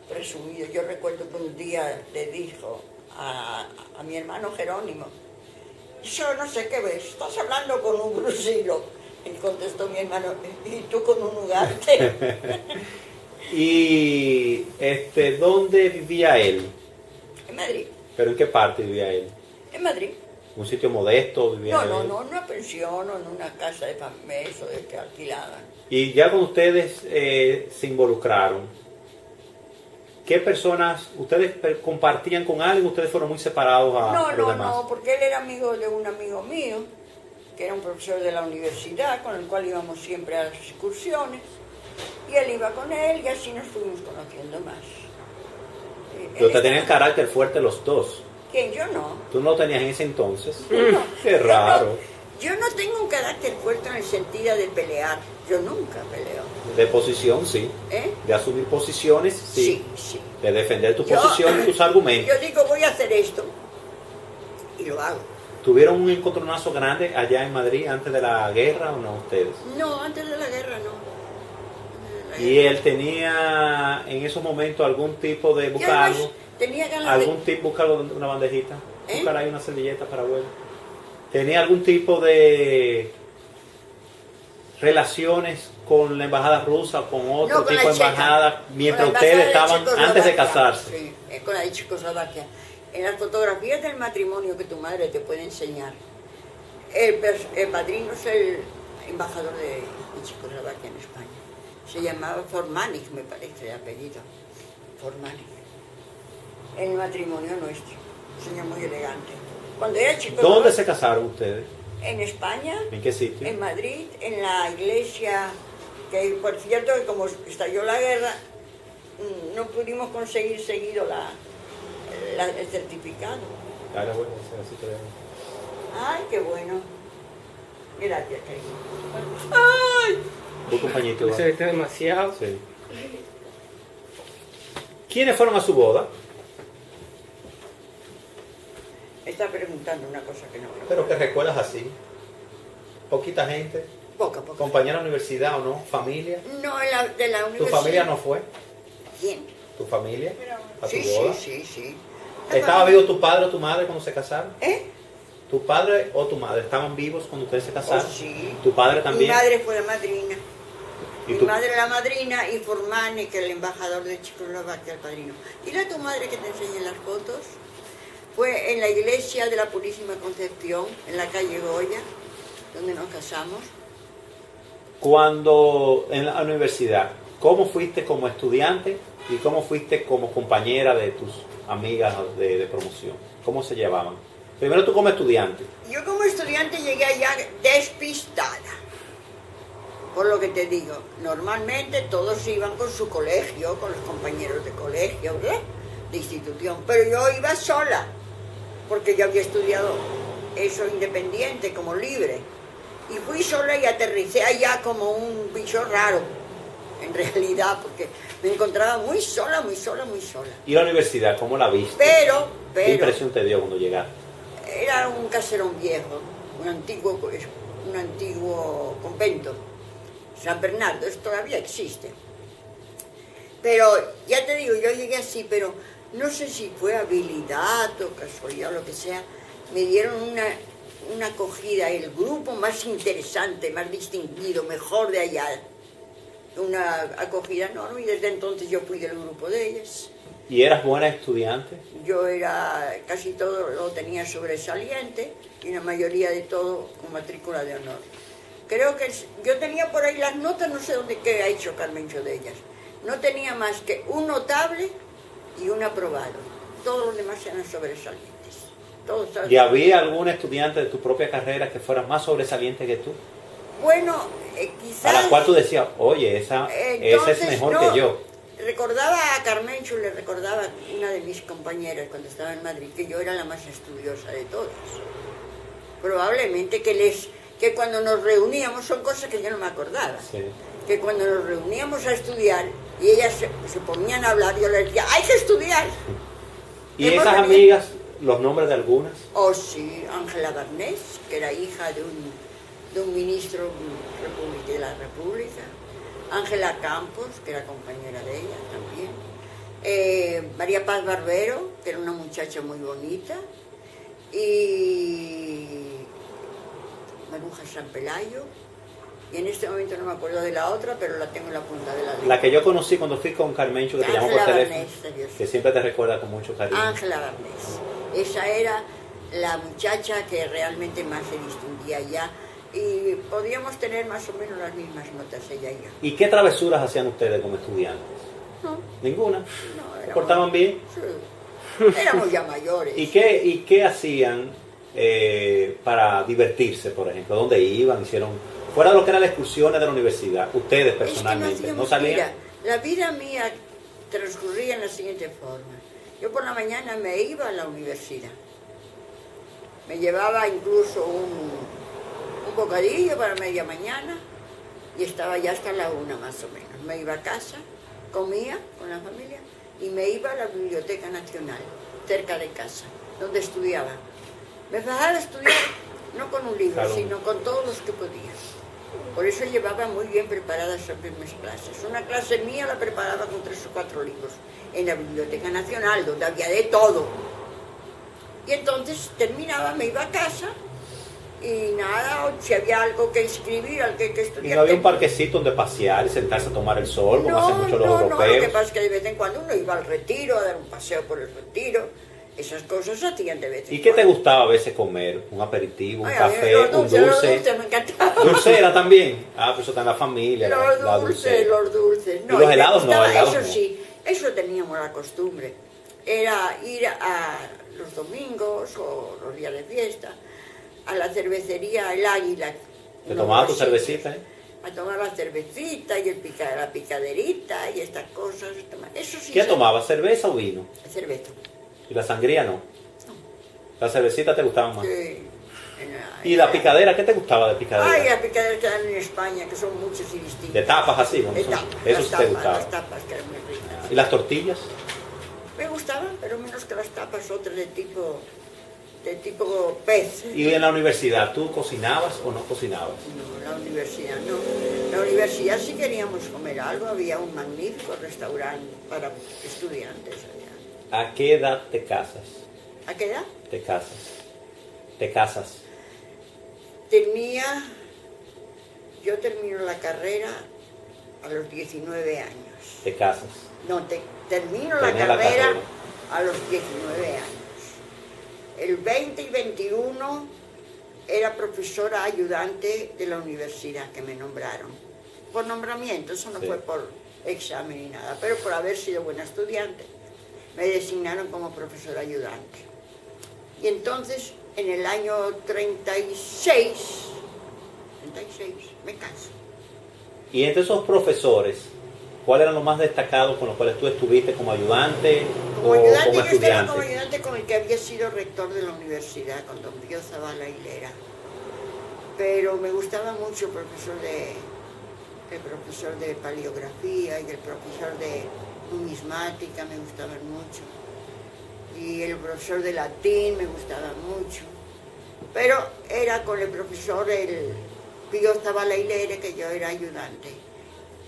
A: presumido. Yo recuerdo que un día le dijo a mi hermano Jerónimo, yo no sé qué ves, estás hablando con un brusilo. Y contestó mi hermano, ¿y tú con un ugarte?
B: ¿Y dónde vivía él?
A: En Madrid,
B: ¿Pero en qué parte vivía él?
A: en Madrid.
B: ¿Un sitio modesto vivía él?
A: No, en una pensión o en una casa de familia, eso de que alquilaban.
B: Y ya con ustedes se involucraron, ¿Qué personas, ustedes compartían con alguien, ustedes fueron muy separados a los demás?
A: No, porque él era amigo de un amigo mío, que era un profesor de la universidad, con el cual íbamos siempre a las excursiones, y él iba con él, y así nos fuimos conociendo más.
B: Pero te tenían carácter fuerte los dos.
A: ¿Quién? Yo no.
B: ¿Tú no lo tenías en ese entonces?
A: No.
B: Qué raro.
A: Yo no tengo un carácter fuerte en el sentido de pelear. Yo nunca peleo.
B: De posición, sí.
A: ¿Eh?
B: De asumir posiciones, sí.
A: Sí.
B: De defender tu posición y tus argumentos.
A: Yo digo, voy a hacer esto, y lo hago.
B: ¿Tuvieron un encontronazo grande allá en Madrid antes de la guerra o no ustedes?
A: No, antes de la guerra no.
B: ¿Y él tenía en esos momentos algún tipo de buscar algo?
A: Tenía ganas
B: ¿Algún tipo, buscar una bandejita?
A: ¿Eh?
B: Buscar ahí una servilleta para abuelo. ¿Tenía algún tipo de relaciones con la embajada rusa o con otro
A: No, con
B: tipo
A: la
B: de
A: checa.
B: embajada mientras
A: Con la embajada
B: ustedes
A: de
B: estaban
A: Checoslovaquia.
B: antes de casarse?
A: Sí, con la de Checoslovaquia. En las fotografías del matrimonio que tu madre te puede enseñar, el padrino es el embajador de Checoslovaquia en España. Se llamaba Formanik, me parece, de apellido. Formanik. En el matrimonio nuestro. Un señor muy elegante. Cuando era Checoslovaquia.
B: ¿Dónde se casaron ustedes?
A: En España.
B: ¿En qué sitio?
A: En Madrid, en la iglesia, que por cierto, que como estalló la guerra, no pudimos conseguir seguido el certificado.
B: Claro, bueno, así te veo.
A: Ay, qué bueno. Gracias, cariño. ¡Ay!
B: Un compañito.
C: Se viste demasiado.
B: Sí. ¿Quiénes fueron a su boda?
A: Está preguntando una cosa que no.
B: Pero que recuerdas así. Poquita gente.
A: Poca.
B: ¿Compañera de universidad o no? ¿Familia?
A: No, de la
B: ¿Tu
A: universidad.
B: familia no fue?
A: ¿Quién?
B: ¿Tu familia? ¿A tu
A: Sí,
B: boda?
A: sí.
B: ¿Estaba vivo tu padre o tu madre cuando se casaron?
A: ¿Eh?
B: ¿Tu padre o tu madre estaban vivos cuando ustedes se casaron?
A: Oh, sí.
B: ¿Tu padre también?
A: Mi madre fue la madrina.
B: ¿Y
A: Mi
B: tu-
A: madre la madrina y Formanek, que es el embajador de Checoslovaquia, el padrino. Dile a tu madre que te enseñe las fotos. Fue en la iglesia de la Purísima Concepción, en la calle Goya, donde nos casamos.
B: Cuando en la universidad, ¿cómo fuiste como estudiante y cómo fuiste como compañera de tus amigas de promoción? ¿Cómo se llevaban? Primero tú como estudiante.
A: Yo como estudiante llegué allá despistada. Por lo que te digo, normalmente todos iban con su colegio, con los compañeros de colegio, ¿verdad? De institución. Pero yo iba sola, porque yo había estudiado eso independiente, como libre. Y fui sola y aterricé allá como un bicho raro, en realidad, porque me encontraba muy sola.
B: ¿Y la universidad, cómo la viste?
A: Pero,
B: ¿Qué impresión te dio cuando llegaste?
A: era un caserón viejo, un antiguo convento. San Bernardo, eso todavía existe. Pero, ya te digo, yo llegué así, pero no sé si fue habilidad o casualidad o lo que sea, me dieron una acogida, el grupo más interesante, más distinguido, mejor de allá. Una acogida enorme y desde entonces yo fui del grupo de ellas.
B: ¿Y eras buena estudiante?
A: Yo era, casi todo lo tenía sobresaliente y la mayoría de todo con matrícula de honor. Creo que yo tenía por ahí las notas, no sé dónde qué ha hecho Carmencho de ellas. No tenía más que un notable y un aprobado. Todos los demás eran sobresalientes. Todos
B: ¿Y había algún estudiante de tu propia carrera que fuera más sobresaliente que tú?
A: Bueno, quizás...
B: A la cual tú decías, oye, esa es mejor
A: no,
B: que yo.
A: Recordaba a Carmencho, le recordaba a una de mis compañeras cuando estaba en Madrid, que yo era la más estudiosa de todas. Probablemente que cuando nos reuníamos, son cosas que yo no me acordaba,
B: Sí.
A: que cuando nos reuníamos a estudiar y ellas se ponían a hablar, yo les decía, hay que estudiar.
B: ¿Y
A: Hemos
B: esas
A: venido-
B: amigas, los nombres de algunas?
A: Oh sí, Ángela Barnés, que era hija de un ministro de la República. Ángela Campos, que era compañera de ella también. María Paz Barbero, que era una muchacha muy bonita. Y Maruja San Pelayo. Y en este momento no me acuerdo de la otra, pero la tengo en la punta de la lengua.
B: La que yo conocí cuando fui con Carmencho, que te llamó por
A: Ángela
B: teléfono,
A: Barnés, Dios.
B: que siempre te recuerda con mucho cariño.
A: Ángela Barnés. Esa era la muchacha que realmente más se distinguía allá. Y podíamos tener más o menos las mismas notas ella y yo.
B: ¿Y qué travesuras hacían ustedes como estudiantes?
A: No,
B: ¿Ninguna?
A: no,
B: ¿Se
A: éramos,
B: portaban bien?
A: sí, éramos ya mayores.
B: ¿Y qué hacían para divertirse, por ejemplo? ¿Dónde iban? ¿Hicieron, fuera de lo que eran las excursiones de la universidad, ustedes
A: Es que
B: personalmente, no
A: hacíamos
B: salían?
A: vida. La vida mía transcurría en la siguiente forma. Yo por la mañana me iba a la universidad. Me llevaba incluso un bocadillo para media mañana y estaba ya hasta la 1 más o menos. Me iba a casa, comía con la familia y me iba a la Biblioteca Nacional, cerca de casa, donde estudiaba. Me dejaba a estudiar no con un libro,
B: Claro.
A: sino con todos los que podía. Por eso llevaba muy bien preparadas siempre mis clases. Una clase mía la preparaba con 3 o 4 libros en la Biblioteca Nacional, donde había de todo. Y entonces terminaba, me iba a casa y nada, o si había algo que escribir, algo que
B: ¿Y
A: estudiar.
B: no había un parquecito donde pasear y sentarse a tomar el sol, como hacen muchos los
A: No,
B: europeos?
A: lo que pasa es que de vez en cuando uno iba al retiro, a dar un paseo por el retiro. Esas cosas se hacían de vez en
B: ¿Y qué te
A: cuando.
B: gustaba a veces comer? ¿Un aperitivo, un
A: Ay, a mí
B: café,
A: los
B: un
A: dulces, Los
B: dulce?
A: dulces me encantaban.
B: ¿Dulcera también? Ah, pues eso está en la familia, la
A: Los
B: dulcera.
A: dulces.
B: ¿Y los
A: me
B: helados no?
A: gustaba,
B: Helados
A: eso
B: no.
A: sí, eso teníamos la costumbre. Era ir a los domingos o los días de fiesta a la cervecería El Águila.
B: ¿Te
A: uno
B: tomabas
A: de
B: tu
A: los
B: cervecita?
A: sitios, a tomar la cervecita y la picaderita y estas cosas. Eso sí.
B: ¿Qué
A: se-
B: tomabas, cerveza o vino?
A: Cerveza.
B: ¿Y la sangría no?
A: No.
B: ¿La cervecita te gustaba más?
A: Sí.
B: ¿Y la picadera? ¿Qué te gustaba de picadera?
A: Ay, las picaderas que dan en España, que son muchas y distintas.
B: ¿De tapas así? Bueno,
A: De
B: son-
A: tapas,
B: eso
A: las
B: sí te
A: tapas,
B: gustaba.
A: las tapas que eran muy ricas.
B: ¿Y las tortillas?
A: Me gustaban, pero menos que las tapas, otras de tipo pez.
B: ¿Y en la universidad tú cocinabas o no cocinabas?
A: No, la universidad no. La universidad sí queríamos comer algo, había un magnífico restaurante para estudiantes allá.
B: ¿A qué edad te casas?
A: ¿A qué edad?
B: Te casas. Te casas.
A: Yo termino la carrera a los 19 años.
B: Te casas.
A: No, termino la
B: Termina la
A: carrera
B: carrera.
A: a los 19 años. El 20 y 21 era profesora ayudante de la universidad que me nombraron. Por nombramiento, eso no
B: Sí.
A: fue por examen ni nada, pero por haber sido buena estudiante. Me designaron como profesora ayudante. Y entonces, en el año 36, me caso.
B: Y entre esos profesores, ¿cuáles eran los más destacados con los cuales tú estuviste como ayudante
A: Como
B: o
A: ayudante,
B: como
A: yo estaba
B: estudiante?
A: como ayudante con el que había sido rector de la universidad, con don Pío Zavala Hilera. Pero me gustaba mucho el profesor de paleografía y el profesor de numismática, me gustaban mucho. Y el profesor de latín me gustaba mucho. Pero era con el profesor, el Pío Zavala Hilera, que yo era ayudante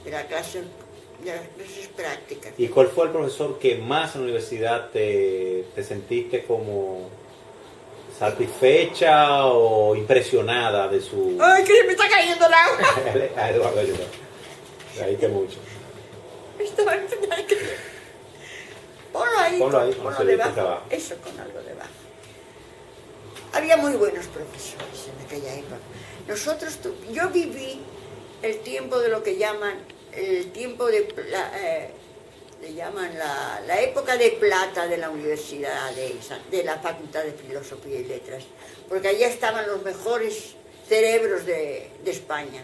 A: de las clases prácticas.
B: ¿Y cuál fue el profesor que más en la universidad te sentiste como satisfecha o impresionada de su...
A: ¡Ay, que se me está cayendo el agua!
B: A Eduardo, ayuda. Reíste mucho.
A: Estaba en final que... Ponlo ahí,
B: Ponlo ahí,
A: ponlo
B: con el
A: debajo.
B: abajo.
A: Eso, con algo debajo. Había muy buenos profesores en aquella época. Yo viví el tiempo de lo que llaman, el tiempo le llaman la época de plata de la universidad, de la Facultad de Filosofía y Letras, porque allá estaban los mejores cerebros de España.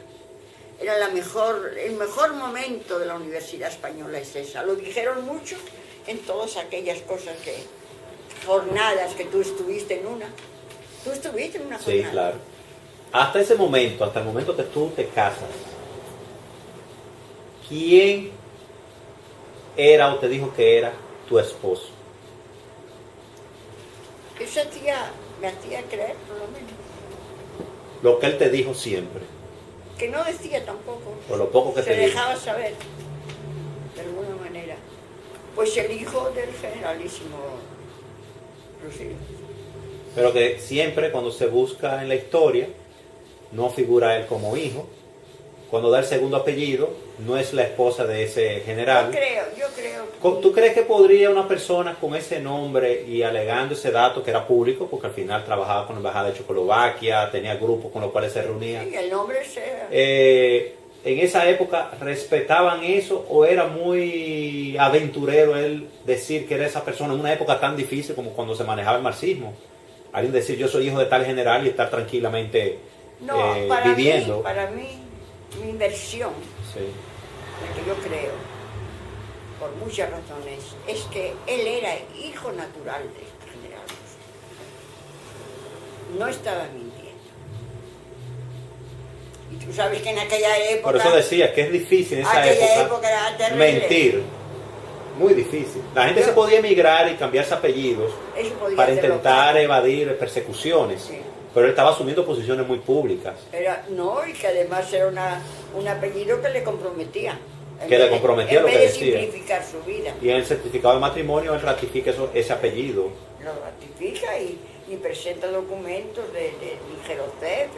A: Era el mejor momento de la Universidad Española es esa. Lo dijeron mucho en todas aquellas cosas jornadas que tú estuviste en una. ¿Tú estuviste en una jornada?
B: Sí, claro. Hasta ese momento, hasta el momento que tú te casas, ¿quién era o te dijo que era tu esposo?
A: Eso me hacía creer, por lo menos.
B: Lo que él te dijo siempre,
A: Que no decía tampoco.
B: o lo poco que
A: Se
B: te dijo.
A: dejaba saber, de alguna manera. Pues el hijo del generalísimo Rusillo.
B: Pero que siempre cuando se busca en la historia, no figura él como hijo. Cuando da el segundo apellido, no es la esposa de ese general.
A: Yo creo.
B: ¿Tú crees que podría una persona con ese nombre y alegando ese dato que era público, porque al final trabajaba con la embajada de Checoslovaquia, tenía grupos con los cuales se reunía,
A: Sí, el nombre sea.
B: en esa época respetaban eso o era muy aventurero él decir que era esa persona en una época tan difícil como cuando se manejaba el marxismo? Alguien decir yo soy hijo de tal general y estar tranquilamente
A: No,
B: viviendo.
A: para mí, mi versión,
B: Sí.
A: la que yo creo, por muchas razones, es que él era hijo natural de este general. No estaba mintiendo. Y tú sabes que en aquella época...
B: Por eso decía que es difícil en esa
A: aquella
B: época
A: era terrible.
B: mentir. Muy difícil. La gente se podía emigrar y cambiarse apellidos
A: Eso podía
B: para
A: hacerlo
B: intentar
A: fácil.
B: evadir persecuciones.
A: Sí.
B: Pero él estaba asumiendo posiciones muy públicas.
A: No, y que además era un apellido que le comprometía.
B: Que le comprometía lo que
A: En vez
B: decía.
A: de simplificar su vida.
B: Y en el certificado de matrimonio él ratifica ese apellido.
A: Lo ratifica y presenta documentos de Nigerocep,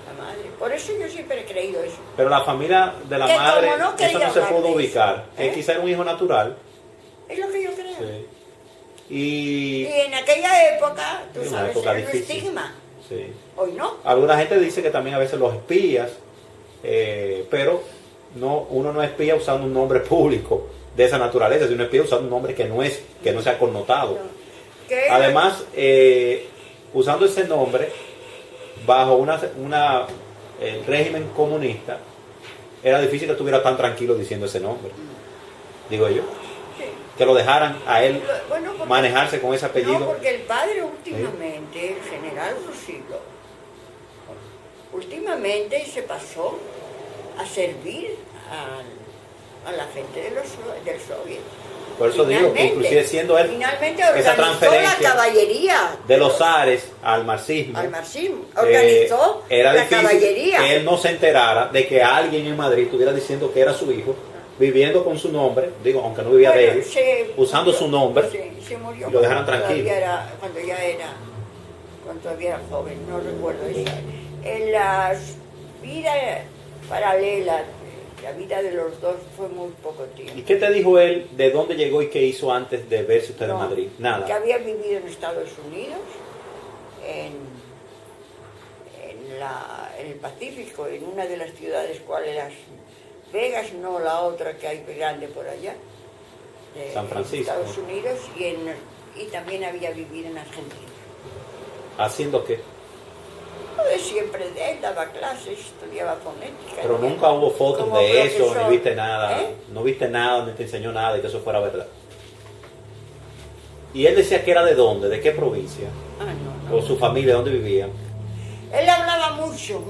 A: la madre. Por eso yo siempre he creído eso.
B: Pero la familia de la
A: Que
B: madre,
A: como no
B: eso
A: quería
B: no se
A: hablar
B: pudo
A: de eso,
B: ubicar. Que
A: ¿eh?
B: quizá era un hijo natural.
A: Es lo que yo creo.
B: Sí.
A: Y
B: Y
A: en aquella época, tú
B: una
A: sabes,
B: época
A: era un
B: difícil.
A: estigma.
B: sí.
A: Hoy no.
B: Alguna gente dice que también a veces los espías, pero no, uno no espía usando un nombre público de esa naturaleza, sino espía usando un nombre que no sea connotado.
A: No. Que
B: Además, usando ese nombre bajo el régimen comunista, era difícil que estuviera tan tranquilo diciendo ese nombre, digo yo,
A: sí.
B: que lo dejaran a él
A: Bueno, porque-
B: manejarse con ese apellido.
A: No, porque el padre últimamente, el general Rusillo, últimamente se pasó a servir a la gente del soviet.
B: Por eso digo que inclusive siendo él
A: Finalmente
B: esa
A: organizó la
B: transferencia
A: caballería
B: de los zares al marxismo,
A: al marxismo, organizó
B: era
A: la
B: difícil
A: caballería.
B: que él no se enterara de que alguien en Madrid estuviera diciendo que era su hijo, viviendo con su nombre, digo, aunque no vivía de
A: Bueno,
B: él, usando su nombre,
A: se murió
B: y lo dejaron
A: cuando
B: tranquilo.
A: cuando todavía era joven, no recuerdo eso. En la vida paralela, la vida de los dos fue muy poco tiempo.
B: ¿Y qué te dijo él de dónde llegó y qué hizo antes de verse usted en
A: No,
B: Madrid?
A: Que
B: Nada.
A: había vivido en Estados Unidos, en el Pacífico, en una de las ciudades, ¿cuál era? Vegas, no la otra que hay grande por allá, de
B: San Francisco.
A: Estados Unidos, y también había vivido en Argentina.
B: ¿Haciendo qué?
A: Lo de siempre, él daba clases, estudiaba fonética.
B: Pero nunca hubo fotos
A: como
B: de eso,
A: profesor.
B: ni viste nada,
A: ¿Eh?
B: no viste nada, ni te enseñó nada de que eso fuera verdad. Y él decía que era de dónde, de qué provincia,
A: Ah, no.
B: o su familia, dónde vivía.
A: Él hablaba mucho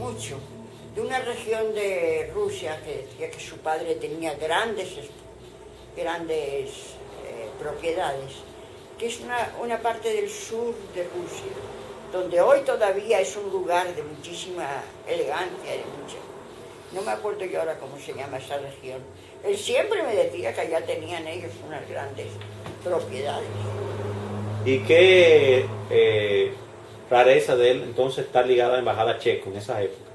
A: de una región de Rusia que decía que su padre tenía grandes propiedades, que es una parte del sur de Rusia, donde hoy todavía es un lugar de muchísima elegancia, no me acuerdo yo ahora cómo se llama esa región. Él siempre me decía que allá tenían ellos unas grandes propiedades.
B: ¿Y qué rareza de él entonces estar ligado a la embajada checo en esa época?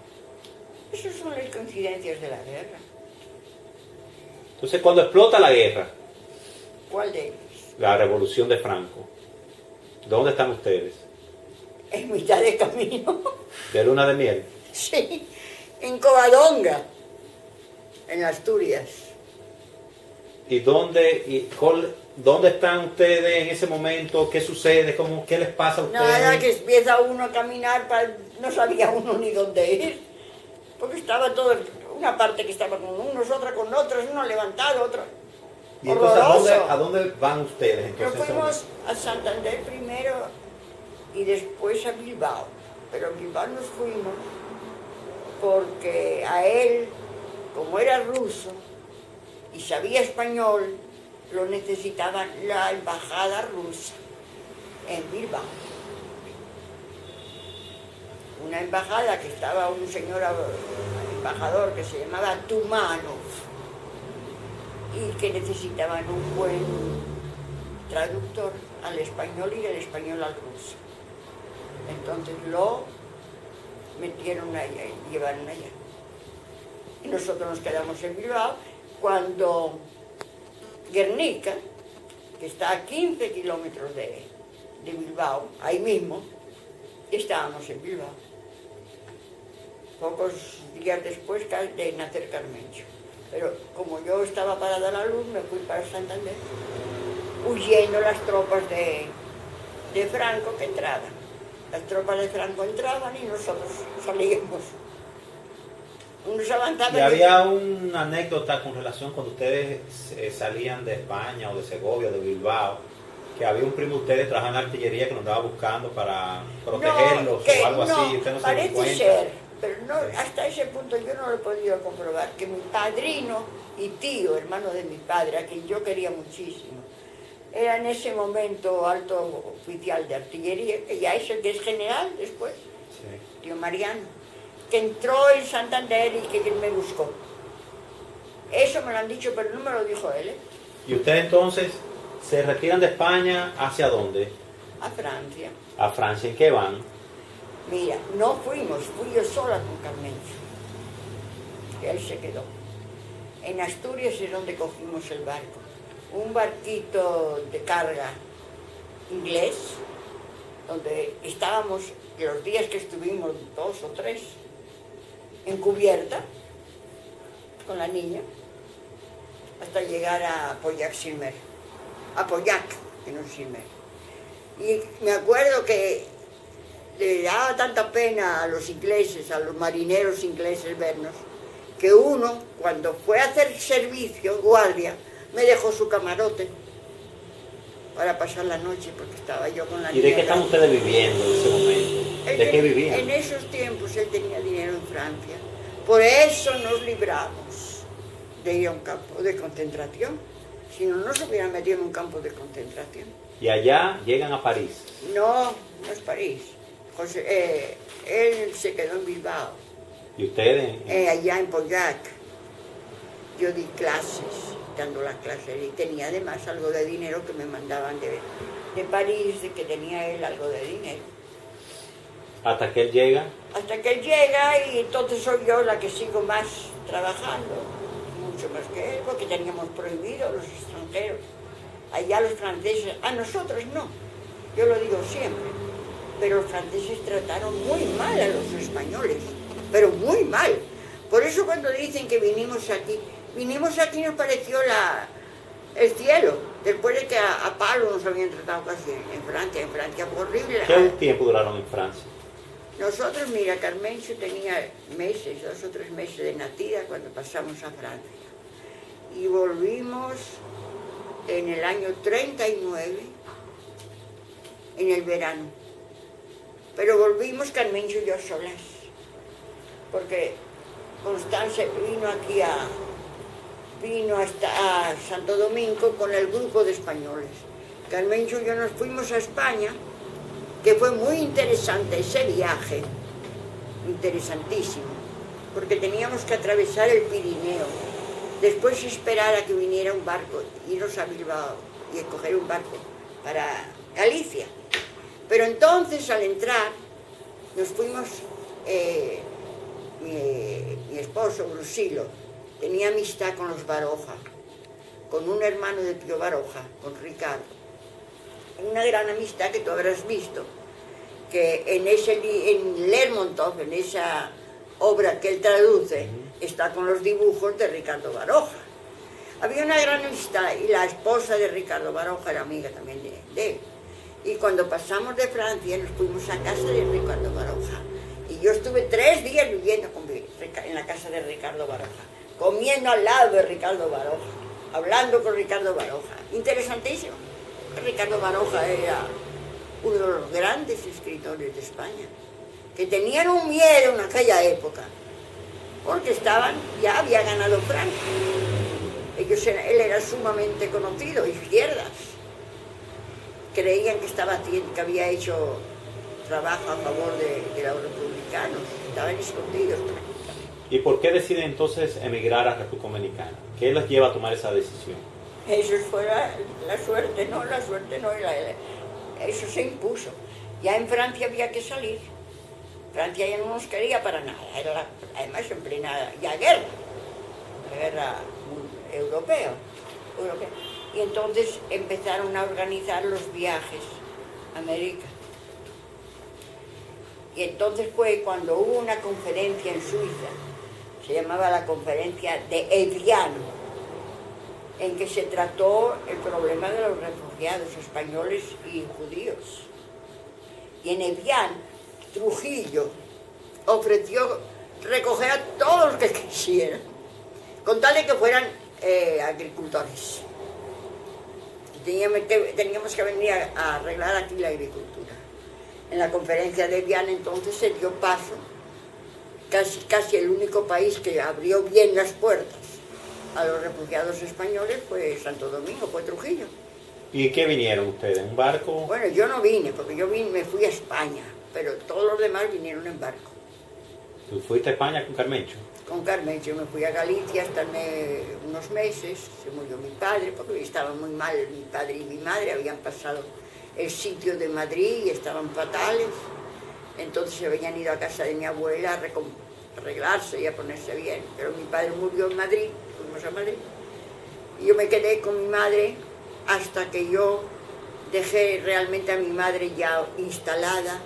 A: Esas son las coincidencias de la guerra.
B: Entonces cuando explota la guerra,
A: ¿Cuál de ellos?
B: la revolución de Franco, ¿dónde están ustedes?
A: En mitad de camino.
B: ¿De luna de miel?
A: Sí, en Covadonga, en Asturias.
B: ¿Y dónde están ustedes en ese momento? ¿Qué sucede? ¿Qué les pasa a ustedes?
A: Nada, que empieza uno a caminar, no sabía uno ni dónde ir, porque estaba todo, una parte que estaba con unos, otra con otros, uno levantado, otro.
B: ¿Y entonces
A: Horroroso.
B: ¿a dónde van ustedes?
A: Nos
B: Entonces,
A: fuimos a Santander primero y después a Bilbao, pero a Bilbao nos fuimos porque a él, como era ruso y sabía español, lo necesitaba la embajada rusa en Bilbao. Una embajada que estaba un señor embajador que se llamaba Tumanov y que necesitaban un buen traductor al español y del español al ruso. Entonces lo metieron allá y llevaron allá. Y nosotros nos quedamos en Bilbao cuando Guernica, que está a 15 kilómetros de Bilbao, ahí mismo, estábamos en Bilbao. pocos días después de nacer Carmencho. Pero como yo estaba parada a la luz, me fui para Santander, huyendo las tropas de Franco que entraban. Las tropas de Franco entraban y nosotros salíamos. Unos avanzaban.
B: ¿Y había una anécdota con relación cuando ustedes salían de España o de Segovia o de Bilbao, que había un primo de ustedes trabajando en artillería que nos andaba buscando para protegerlos o algo así? ¿Usted no se dio
A: Parece
B: cuenta?
A: ser, pero no, hasta ese punto yo no lo he podido comprobar, que mi padrino y tío, hermano de mi padre, a quien yo quería muchísimo, era en ese momento alto oficial de artillería, que ya es el que es general después,
B: Sí.
A: tío Mariano, que entró en Santander y que me buscó. Eso me lo han dicho, pero no me lo dijo él, ¿eh?
B: ¿Y ustedes entonces se retiran de España hacia dónde?
A: A Francia.
B: A Francia. ¿En qué van?
A: Mira, no fuimos, fui yo sola con Carmencho. Y él se quedó. En Asturias es donde cogimos el barco. Un barquito de carga inglés, donde estábamos los días que estuvimos 2 o 3, en cubierta, con la niña, hasta llegar a Pollac-Silmer. A Pollac, que no es Silmer. Y me acuerdo que le daba tanta pena a los ingleses, a los marineros ingleses vernos, que uno, cuando fue a hacer servicio, guardia, me dejó su camarote para pasar la noche, porque estaba yo con la niña.
B: ¿Y de qué están ustedes viviendo en ese momento? ¿De qué vivían?
A: En esos tiempos él tenía dinero en Francia. Por eso nos libramos de ir a un campo de concentración. Si no, no se hubieran metido en un campo de concentración.
B: Y allá llegan a París.
A: No, no es París. Él se quedó en Bilbao.
B: ¿Y ustedes?
A: Allá en Pollac. Yo di clases, dando las clases, y tenía además algo de dinero que me mandaban de París, de que tenía él algo de dinero.
B: Hasta que él llega.
A: Hasta que él llega y entonces soy yo la que sigo más trabajando, mucho más que él, porque teníamos prohibido a los extranjeros. Allá los franceses, a nosotros no, yo lo digo siempre, pero los franceses trataron muy mal a los españoles, pero muy mal. Por eso cuando dicen que vinimos aquí nos pareció el cielo, después de que a palo nos habían tratado casi en Francia fue horrible.
B: ¿Qué tiempo duraron en Francia?
A: Nosotros, mira, Carmencho tenía meses, 2 o 3 meses de nacida cuando pasamos a Francia. Y volvimos en el año 39, en el verano. Pero volvimos Carmencho y yo solas, porque Constanza vino hasta a Santo Domingo con el grupo de españoles. Carmencho y yo nos fuimos a España, que fue muy interesante ese viaje, interesantísimo, porque teníamos que atravesar el Pirineo, después esperar a que viniera un barco, irnos a Bilbao y coger un barco para Galicia. Pero entonces, al entrar, nos fuimos, mi esposo, Brusilo, tenía amistad con los Baroja, con un hermano de Pío Baroja, con Ricardo. Una gran amistad que tú habrás visto, que en Lermontov, en esa obra que él traduce, está con los dibujos de Ricardo Baroja. Había una gran amistad y la esposa de Ricardo Baroja era amiga también de él. Y cuando pasamos de Francia nos fuimos a casa de Ricardo Baroja. Y yo estuve 3 días viviendo en la casa de Ricardo Baroja, comiendo al lado de Ricardo Baroja, hablando con Ricardo Baroja. Interesantísimo. Ricardo Baroja era uno de los grandes escritores de España, que tenían un miedo en aquella época, porque ya había ganado Franco. Él era sumamente conocido, izquierdas. Creían que había hecho trabajo a favor de los republicanos, estaban escondidos.
B: ¿Y por qué deciden entonces emigrar a República Dominicana? ¿Qué les lleva a tomar esa decisión?
A: Eso fue la suerte, no, eso se impuso. Ya en Francia había que salir. Francia ya no nos quería para nada, era además en plena guerra europea. Y entonces empezaron a organizar los viajes a América. Y entonces fue cuando hubo una conferencia en Suiza, se llamaba la conferencia de Evian, en que se trató el problema de los refugiados españoles y judíos. Y en Evian, Trujillo ofreció recoger a todos los que quisieran, con tal de que fueran agricultores. Teníamos que venir a arreglar aquí la agricultura. En la conferencia de Evian entonces se dio paso, casi el único país que abrió bien las puertas a los refugiados españoles fue Santo Domingo, fue Trujillo.
B: ¿Y qué vinieron ustedes? ¿En barco?
A: Bueno, yo no vine, porque me fui a España, pero todos los demás vinieron en barco.
B: ¿Tú fuiste a España con Carmencho?
A: Con Carmencho me fui a Galicia, estarme unos meses, se murió mi padre, porque estaba muy mal, mi padre y mi madre habían pasado el sitio de Madrid y estaban fatales, entonces se habían ido a casa de mi abuela a arreglarse y a ponerse bien, pero mi padre murió en Madrid, fuimos a Madrid, y yo me quedé con mi madre hasta que yo dejé realmente a mi madre ya instalada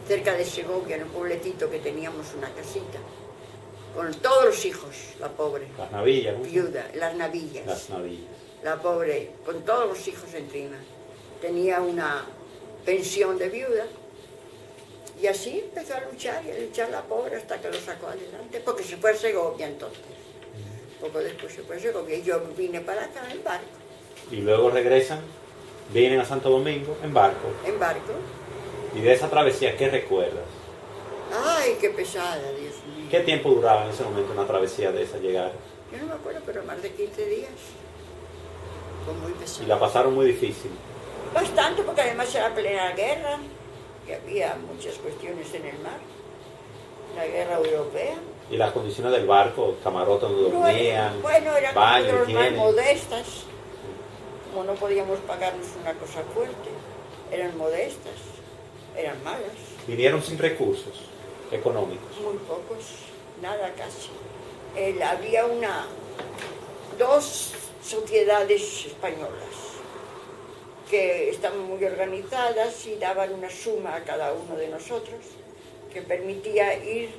A: cerca de Segovia, en un pueblecito que teníamos una casita, con todos los hijos, la pobre.
B: Las navillas, ¿no?
A: Viuda, las navillas.
B: Las navillas.
A: La pobre, con todos los hijos encima. Tenía una pensión de viuda. Y así empezó a luchar la pobre hasta que lo sacó adelante, porque se fue a Segovia entonces. Poco después se fue a Segovia y yo vine para acá en barco.
B: Y luego regresan, vienen a Santo Domingo en barco.
A: En barco.
B: ¿Y de esa travesía qué recuerdas?
A: Ay, qué pesada, Dios mío.
B: ¿Qué tiempo duraba en ese momento una travesía de esa llegar?
A: Yo no me acuerdo, pero más de 15 días. Fue muy pesado.
B: Y la pasaron muy difícil.
A: Bastante, porque además era plena guerra, y había muchas cuestiones en el mar. La guerra europea.
B: ¿Y las condiciones del barco, camarotes donde dormían,
A: bueno, eran
B: baños,
A: más
B: higiene?
A: modestas. Como no podíamos pagarnos una cosa fuerte, eran modestas, eran malas.
B: Vinieron sin recursos económicos.
A: Muy pocos, nada casi. Había dos sociedades españolas que estaban muy organizadas y daban una suma a cada uno de nosotros que permitía ir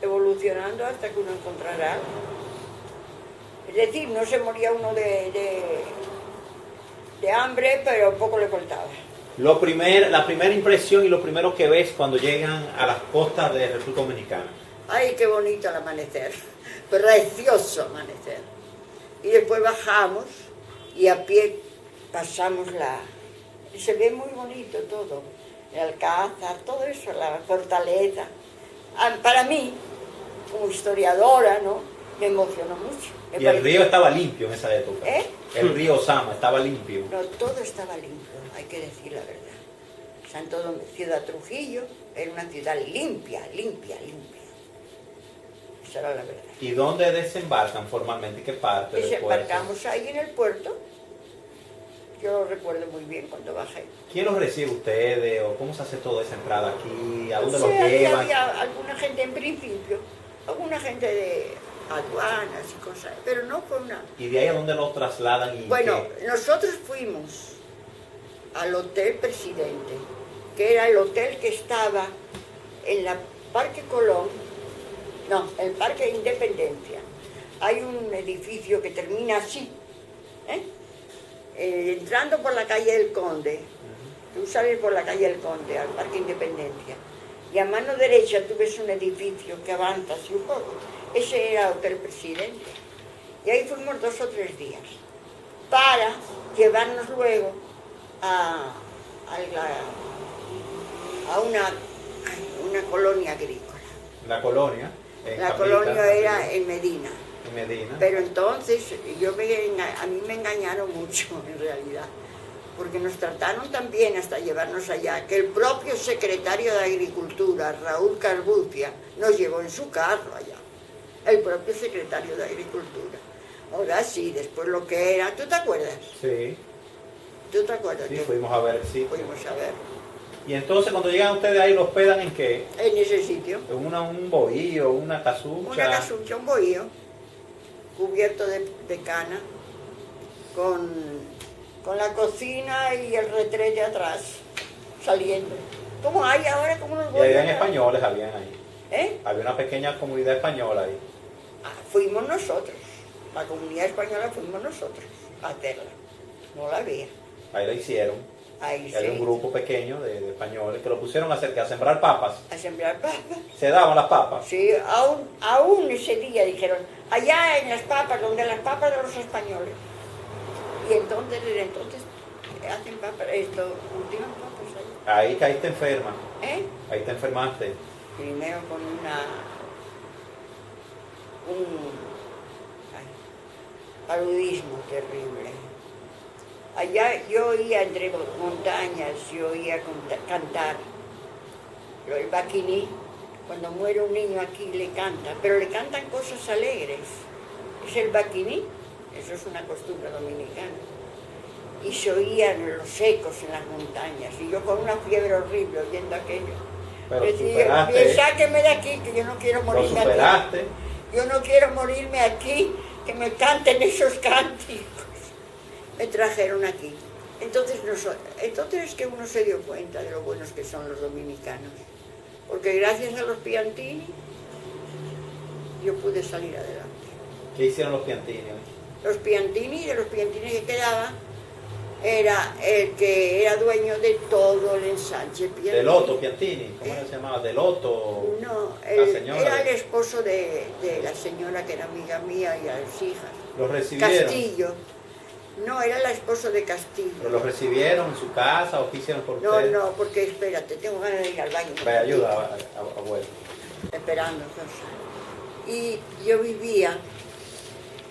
A: evolucionando hasta que uno encontrara algo. Es decir, no se moría uno de hambre, pero poco le faltaba.
B: La primera impresión y lo primero que ves cuando llegan a las costas de República Dominicana.
A: ¡Ay, qué bonito el amanecer! Precioso amanecer. Y después bajamos y a pie pasamos y se ve muy bonito todo. El Alcázar, todo eso, la fortaleza. Para mí, como historiadora, ¿no?, me emocionó mucho.
B: Y el río estaba limpio en esa época.
A: ¿Eh?
B: El río Sama estaba limpio.
A: No, todo estaba limpio, hay que decir la verdad. Ciudad Trujillo era una ciudad limpia, limpia, limpia. Esa era la verdad.
B: ¿Y dónde desembarcan formalmente? ¿Qué parte del puerto?
A: Desembarcamos ahí en el puerto. Yo lo recuerdo muy bien cuando bajé.
B: ¿Quién los recibe ustedes? ¿O cómo se hace toda esa entrada aquí? ¿A dónde
A: Sí,
B: los
A: aquí
B: llevan?
A: había alguna gente en principio, alguna gente de aduanas y cosas, pero no fue una...
B: ¿Y de ahí a dónde los trasladan? Y
A: Bueno, nosotros fuimos al Hotel Presidente, que era el hotel que estaba en la Parque Colón, no, el Parque Independencia. Hay un edificio que termina así, entrando por la calle del Conde. Tú sales por la calle del Conde al Parque Independencia y a mano derecha tú ves un edificio que avanza así un poco. Ese era el Hotel Presidente. Y ahí fuimos 2 o 3 días para llevarnos luego a una colonia agrícola.
B: La colonia.
A: La colonia era en Medina.
B: En Medina.
A: Pero entonces a mí me engañaron mucho en realidad, porque nos trataron tan bien hasta llevarnos allá, que el propio secretario de Agricultura, Raúl Carbucia, nos llevó en su carro allá. El propio secretario de Agricultura. Ahora sí, después lo que era, ¿tú te acuerdas?
B: Sí.
A: ¿Tú te acuerdas?
B: Sí, fuimos a ver el sitio.
A: Fuimos a ver.
B: Y entonces cuando llegan ustedes ahí, ¿los hospedan en qué?
A: En ese sitio.
B: ¿En un bohío, una casucha?
A: Una casucha, un bohío, cubierto de cana, con la cocina y el retrete atrás, saliendo. como hay ahora, como los
B: Y habían
A: bollos.
B: españoles, habían ahí.
A: ¿Eh?
B: Había una pequeña comunidad española ahí.
A: Ah, fuimos nosotros, la comunidad española fuimos nosotros a hacerla, no la había.
B: Ahí la hicieron.
A: Ahí
B: Había un
A: sí,
B: grupo pequeño de españoles que lo pusieron a hacer, que a sembrar papas.
A: a sembrar papas.
B: Se daban las papas.
A: Sí, aún ese día dijeron, allá en las papas, donde las papas de los españoles. Y entonces, desde entonces, hacen papas, cultivan papas
B: Ahí caíste enferma.
A: ahí. ¿Eh?
B: Ahí te enfermaste.
A: Primero con un ay, paludismo terrible. Allá yo oía entre montañas, yo oía cantar. Pero el baquiní, cuando muere un niño aquí le canta, pero le cantan cosas alegres. Es el baquiní, eso es una costumbre dominicana. Y se oían los ecos en las montañas, y yo con una fiebre horrible oyendo aquello.
B: Pero
A: Decía,
B: superaste.
A: sáqueme de aquí, que yo no quiero
B: Lo
A: morirme aquí.
B: superaste.
A: Yo no quiero morirme aquí, que me canten esos cánticos. Me trajeron aquí. Entonces es que uno se dio cuenta de lo buenos que son los dominicanos. Porque gracias a los Piantini, yo pude salir adelante.
B: ¿Qué hicieron los piantines?
A: Los Piantini, de los Piantini que quedaban, era el que era dueño de todo el ensanche Piantini.
B: Deloto Piantini. ¿Cómo se llamaba? Deloto.
A: No,
B: La señora.
A: era el esposo de la señora que era amiga mía y a las hijas.
B: Los recibieron.
A: Castillo. No, era el esposo de Castillo.
B: ¿Pero los recibieron en su casa o qué hicieron por
A: No,
B: ustedes?
A: no, porque espérate, tengo ganas de ir al baño.
B: Me ayuda, abuelo.
A: Esperando cosas. Y yo vivía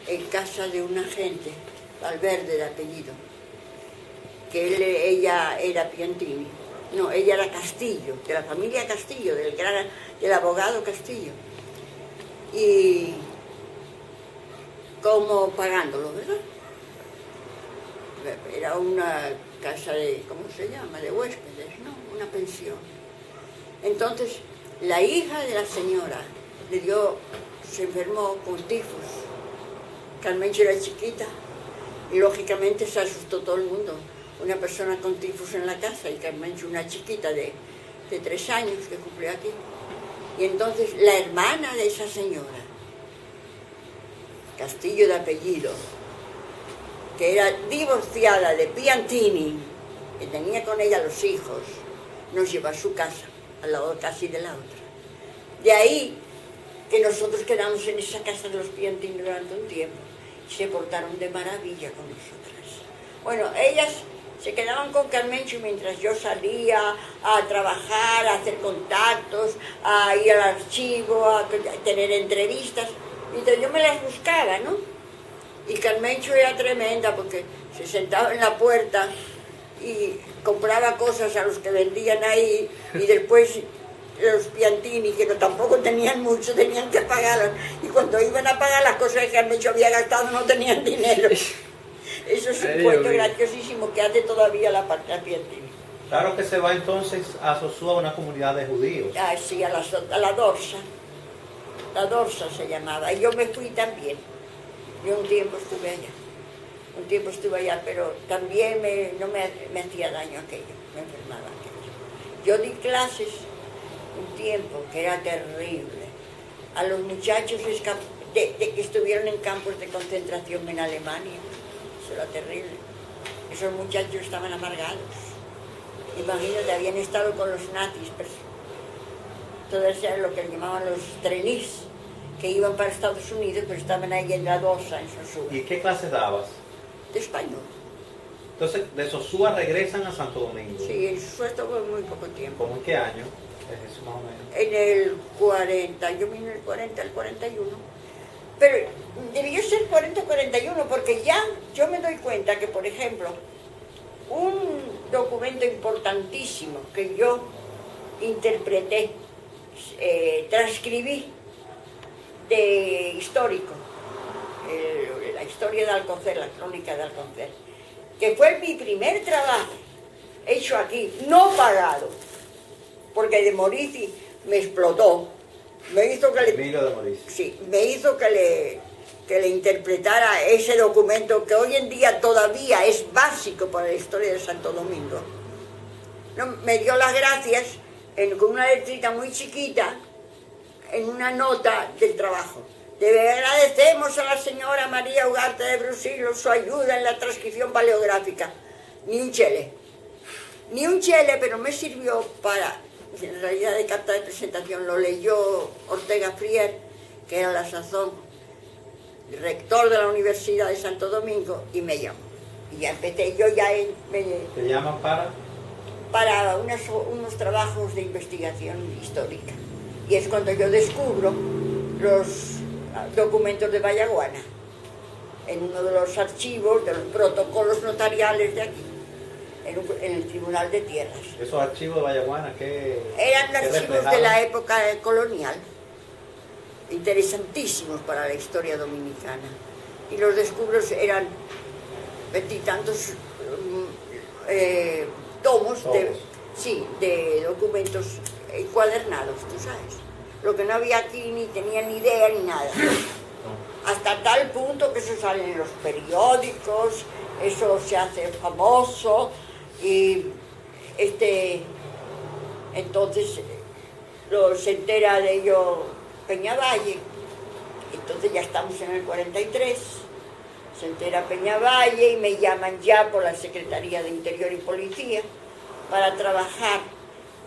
A: en casa de una gente, Valverde de apellido, que ella era Piantini. No, ella era Castillo, de la familia Castillo, del abogado Castillo. Y como pagándolo, ¿verdad? Era una casa de, ¿cómo se llama? De huéspedes, ¿no? Una pensión. Entonces, la hija de la señora se enfermó con tifus. Carmencho era chiquita y lógicamente se asustó todo el mundo. Una persona con tifus en la casa y Carmencho una chiquita de 3 años que cumplió aquí. Y entonces la hermana de esa señora, Castillo de apellido, que era divorciada de Piantini, que tenía con ella los hijos, nos llevó a su casa, al lado casi de la otra. De ahí que nosotros quedamos en esa casa de los Piantini durante un tiempo y se portaron de maravilla con nosotras. Bueno, ellas se quedaban con Carmencho mientras yo salía a trabajar, a hacer contactos, a ir al archivo, a tener entrevistas, mientras yo me las buscaba, ¿no? Y Carmencho era tremenda porque se sentaba en la puerta y compraba cosas a los que vendían ahí y después los Piantini, que tampoco tenían mucho, tenían que pagarlas. Y cuando iban a pagar las cosas que Carmencho había gastado no tenían dinero. Eso es un cuento graciosísimo que hace todavía la Piantini.
B: Claro que se va entonces a Sosúa, a una comunidad de judíos.
A: Ah, sí, a la Dorsa. La Dorsa se llamaba. Y yo me fui también. Yo un tiempo estuve allá, pero también no me hacía daño aquello, me enfermaba aquello. Yo di clases un tiempo que era terrible a los muchachos que estuvieron en campos de concentración en Alemania. Eso era terrible. Esos muchachos estaban amargados. Imagínate, habían estado con los nazis, todo eso era lo que llamaban los trenis, que iban para Estados Unidos, pero estaban ahí en la Dorsa, en Sosúa.
B: ¿Y qué clases dabas?
A: De español.
B: Entonces, de Sosúa regresan a Santo Domingo.
A: Sí, en Sosúa estuvo muy poco tiempo.
B: ¿Cómo en qué año? Es eso más o menos.
A: En el 40, yo vine en el 40, el 41. Pero debió ser 40 o 41, porque ya yo me doy cuenta que, por ejemplo, un documento importantísimo que yo interpreté, transcribí, de histórico, la historia de Alcocer, la crónica de Alcocer, que fue mi primer trabajo hecho aquí, no pagado, porque de Morici me explotó, me hizo que
B: Emilio de Morici.
A: sí, me hizo que le interpretara ese documento que hoy en día todavía es básico para la historia de Santo Domingo. no, me dio las gracias con una letrita muy chiquita en una nota del trabajo. Le agradecemos a la señora María Ugarte de Brusilos su ayuda en la transcripción paleográfica. Ni un chele. Ni un chele, pero me sirvió para, en realidad de carta de presentación, lo leyó Ortega Frier, que era a la sazón rector de la Universidad de Santo Domingo, y me llamó. Y ya empecé, yo ya...
B: ¿Te llaman para?
A: Para unos trabajos de investigación histórica. Y es cuando yo descubro los documentos de Vallaguana, en uno de los archivos de los protocolos notariales de aquí, en el Tribunal de Tierras.
B: ¿Esos archivos de Vallaguana qué?
A: Eran archivos de la época colonial, interesantísimos para la historia dominicana. Y los descubro, eran veintitantos tomos de documentos encuadernados, tú sabes. Lo que no había aquí ni tenía ni idea ni nada. Hasta tal punto que eso sale en los periódicos, eso se hace famoso y entonces se entera de ello Peñavalle. Entonces ya estamos en el 43, se entera Peñavalle y me llaman ya por la Secretaría de Interior y Policía para trabajar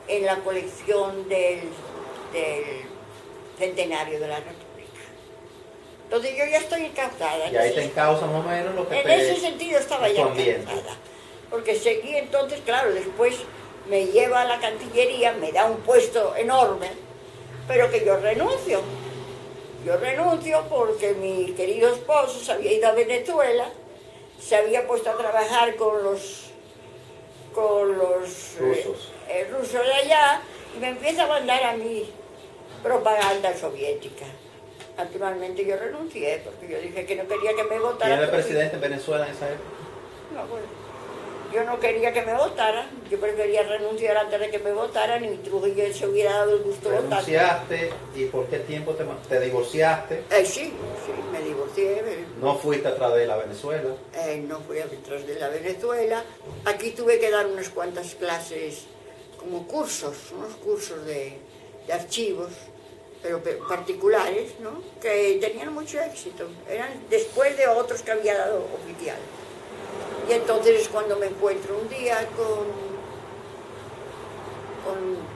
A: en la colección del centenario de la República. Entonces yo ya estoy encauzada.
B: Y ahí te encausa más o menos lo que
A: en ese sentido estaba ya encauzada. Porque seguí entonces, claro, después me lleva a la Cancillería, me da un puesto enorme, pero que yo renuncio. Yo renuncio porque mi querido esposo se había ido a Venezuela, se había puesto a trabajar con los rusos de allá, y me empieza a mandar a mí propaganda soviética. Naturalmente yo renuncié porque yo dije que no quería que me votaran.
B: ¿Quién era el presidente en Venezuela en esa época?
A: No, bueno, yo no quería que me votaran, yo prefería renunciar antes de que me votaran, y Trujillo se hubiera dado el gusto de votar.
B: ¿Renunciaste? ¿Y por qué tiempo te divorciaste?
A: Sí, me divorcié.
B: ¿No fuiste atrás de la Venezuela?
A: No fui atrás de la Venezuela. Aquí tuve que dar unas cuantas clases, como cursos, unos cursos de archivos, pero particulares, ¿no? Que tenían mucho éxito. Eran después de otros que había dado oficial. Y entonces es cuando me encuentro un día con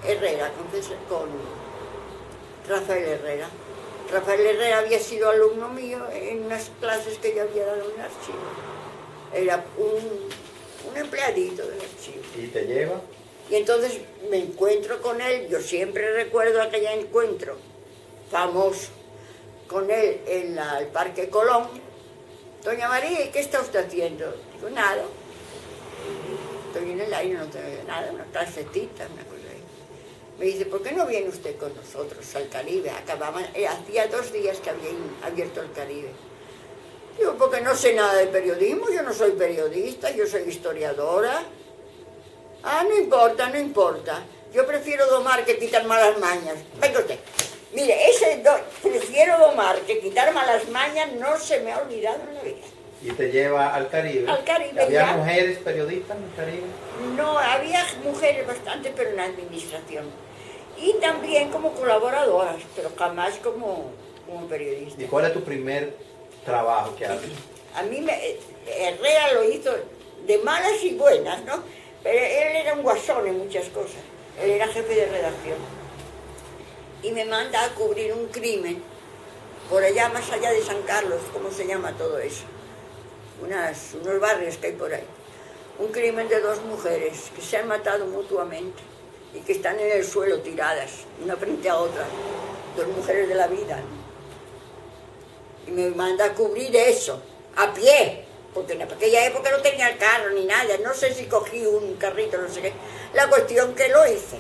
A: Herrera, con Rafael Herrera. Rafael Herrera había sido alumno mío en unas clases que yo había dado en el archivo. Era un empleadito del archivo.
B: ¿Y te lleva?
A: Y entonces me encuentro con él, yo siempre recuerdo aquel encuentro famoso con él en el Parque Colón. Doña María, ¿qué está usted haciendo? Digo, nada. Estoy en el aire, no tengo nada, una clasecita, una cosa ahí. Me dice, ¿por qué no viene usted con nosotros al Caribe? Hacía 2 días que había abierto el Caribe. Digo, porque no sé nada de periodismo, yo no soy periodista, yo soy historiadora. Ah, no importa, no importa. Yo prefiero domar que quitar malas mañas. Venga usted. Mire, prefiero domar que quitar malas mañas, no se me ha olvidado en la vida.
B: ¿Y te lleva al Caribe?
A: Al Caribe.
B: ¿Había
A: ya
B: mujeres periodistas en el Caribe?
A: No, había mujeres bastante, pero en la administración. Y también como colaboradoras, pero jamás como periodista.
B: ¿Y cuál es tu primer trabajo que haces?
A: A mí Herrera lo hizo de malas y buenas, ¿no? Pero él era un guasón en muchas cosas. Él era jefe de redacción. Y me manda a cubrir un crimen por allá, más allá de San Carlos, ¿cómo se llama todo eso? Unos barrios que hay por ahí. Un crimen de 2 mujeres que se han matado mutuamente y que están en el suelo tiradas, una frente a otra. 2 mujeres de la vida, ¿no? Y me manda a cubrir eso, a pie, porque en aquella época no tenía carro ni nada, no sé si cogí un carrito, no sé qué. La cuestión que lo hice,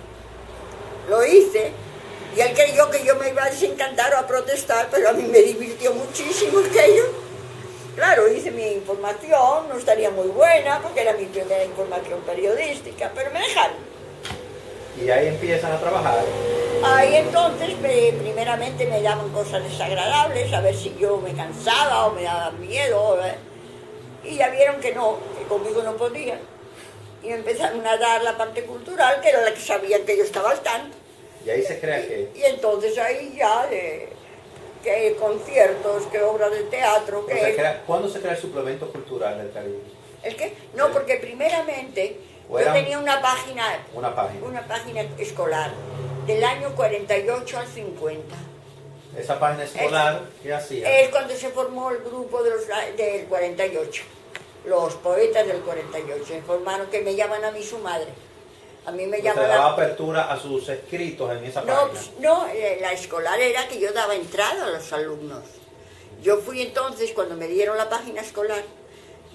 A: y él creyó que yo me iba a desencantar o a protestar, pero a mí me divirtió muchísimo aquello. Claro, hice mi información, no estaría muy buena, porque era mi primera información periodística, pero me dejaron.
B: Y ahí empiezan a trabajar.
A: Ahí entonces, primeramente me daban cosas desagradables, a ver si yo me cansaba o me daba miedo, y ya vieron que no, que conmigo no podían. y me empezaron a dar la parte cultural, que era la que sabían que yo estaba al tanto.
B: Y ahí se crea que...
A: Y entonces ahí ya, que conciertos, que obras de teatro, que...
B: ¿Cuándo se crea el suplemento cultural del Caribe?
A: ¿El qué? No,
B: Sí.
A: porque primeramente yo tenía una página escolar del año 48 al 50.
B: Esa página escolar, ¿qué hacía?
A: Es cuando se formó el grupo del 48, los poetas del 48. Se formaron, que me llaman a mí su madre. A mí me llaman...
B: ¿Usted daba apertura a sus escritos en esa
A: No,
B: página?
A: no, la escolar era que yo daba entrada a los alumnos. Yo fui entonces, cuando me dieron la página escolar,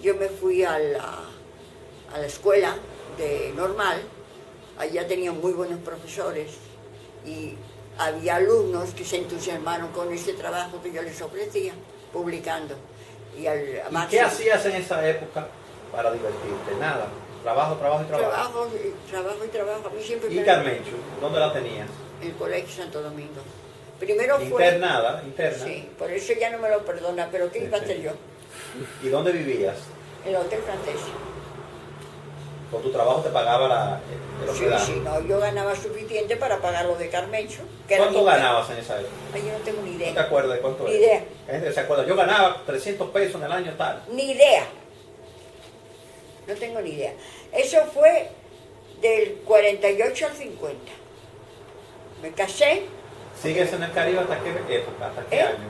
A: yo me fui a la escuela de normal. Allá tenían muy buenos profesores y había alumnos que se entusiasmaron con ese trabajo que yo les ofrecía, publicando. ¿Y
B: qué hacías en esa época para divertirte? Nada. Trabajo, trabajo y trabajo.
A: Trabajo y trabajo. A mí siempre
B: ¿Y Carmencho? ¿Dónde la tenías?
A: En el Colegio Santo Domingo. Primero fue...
B: Internada, interna.
A: Sí, por eso ya no me lo perdona, pero ¿qué iba a hacer yo?
B: ¿Y dónde vivías?
A: En el Hotel Francés.
B: ¿Con tu trabajo te pagaba el hospedaje?
A: Sí, no, yo ganaba suficiente para pagar lo de Carmencho.
B: ¿Cuánto ganabas en esa época?
A: Ay, yo no tengo ni idea.
B: ¿No te acuerdas de cuánto
A: Ni
B: era?
A: idea.
B: La gente se acuerda. Yo ganaba 300 pesos en el año tal.
A: Ni idea. No tengo ni idea. Eso fue del 48 al 50. Me casé.
B: ¿Sigues en el Caribe hasta qué época? ¿Hasta qué año?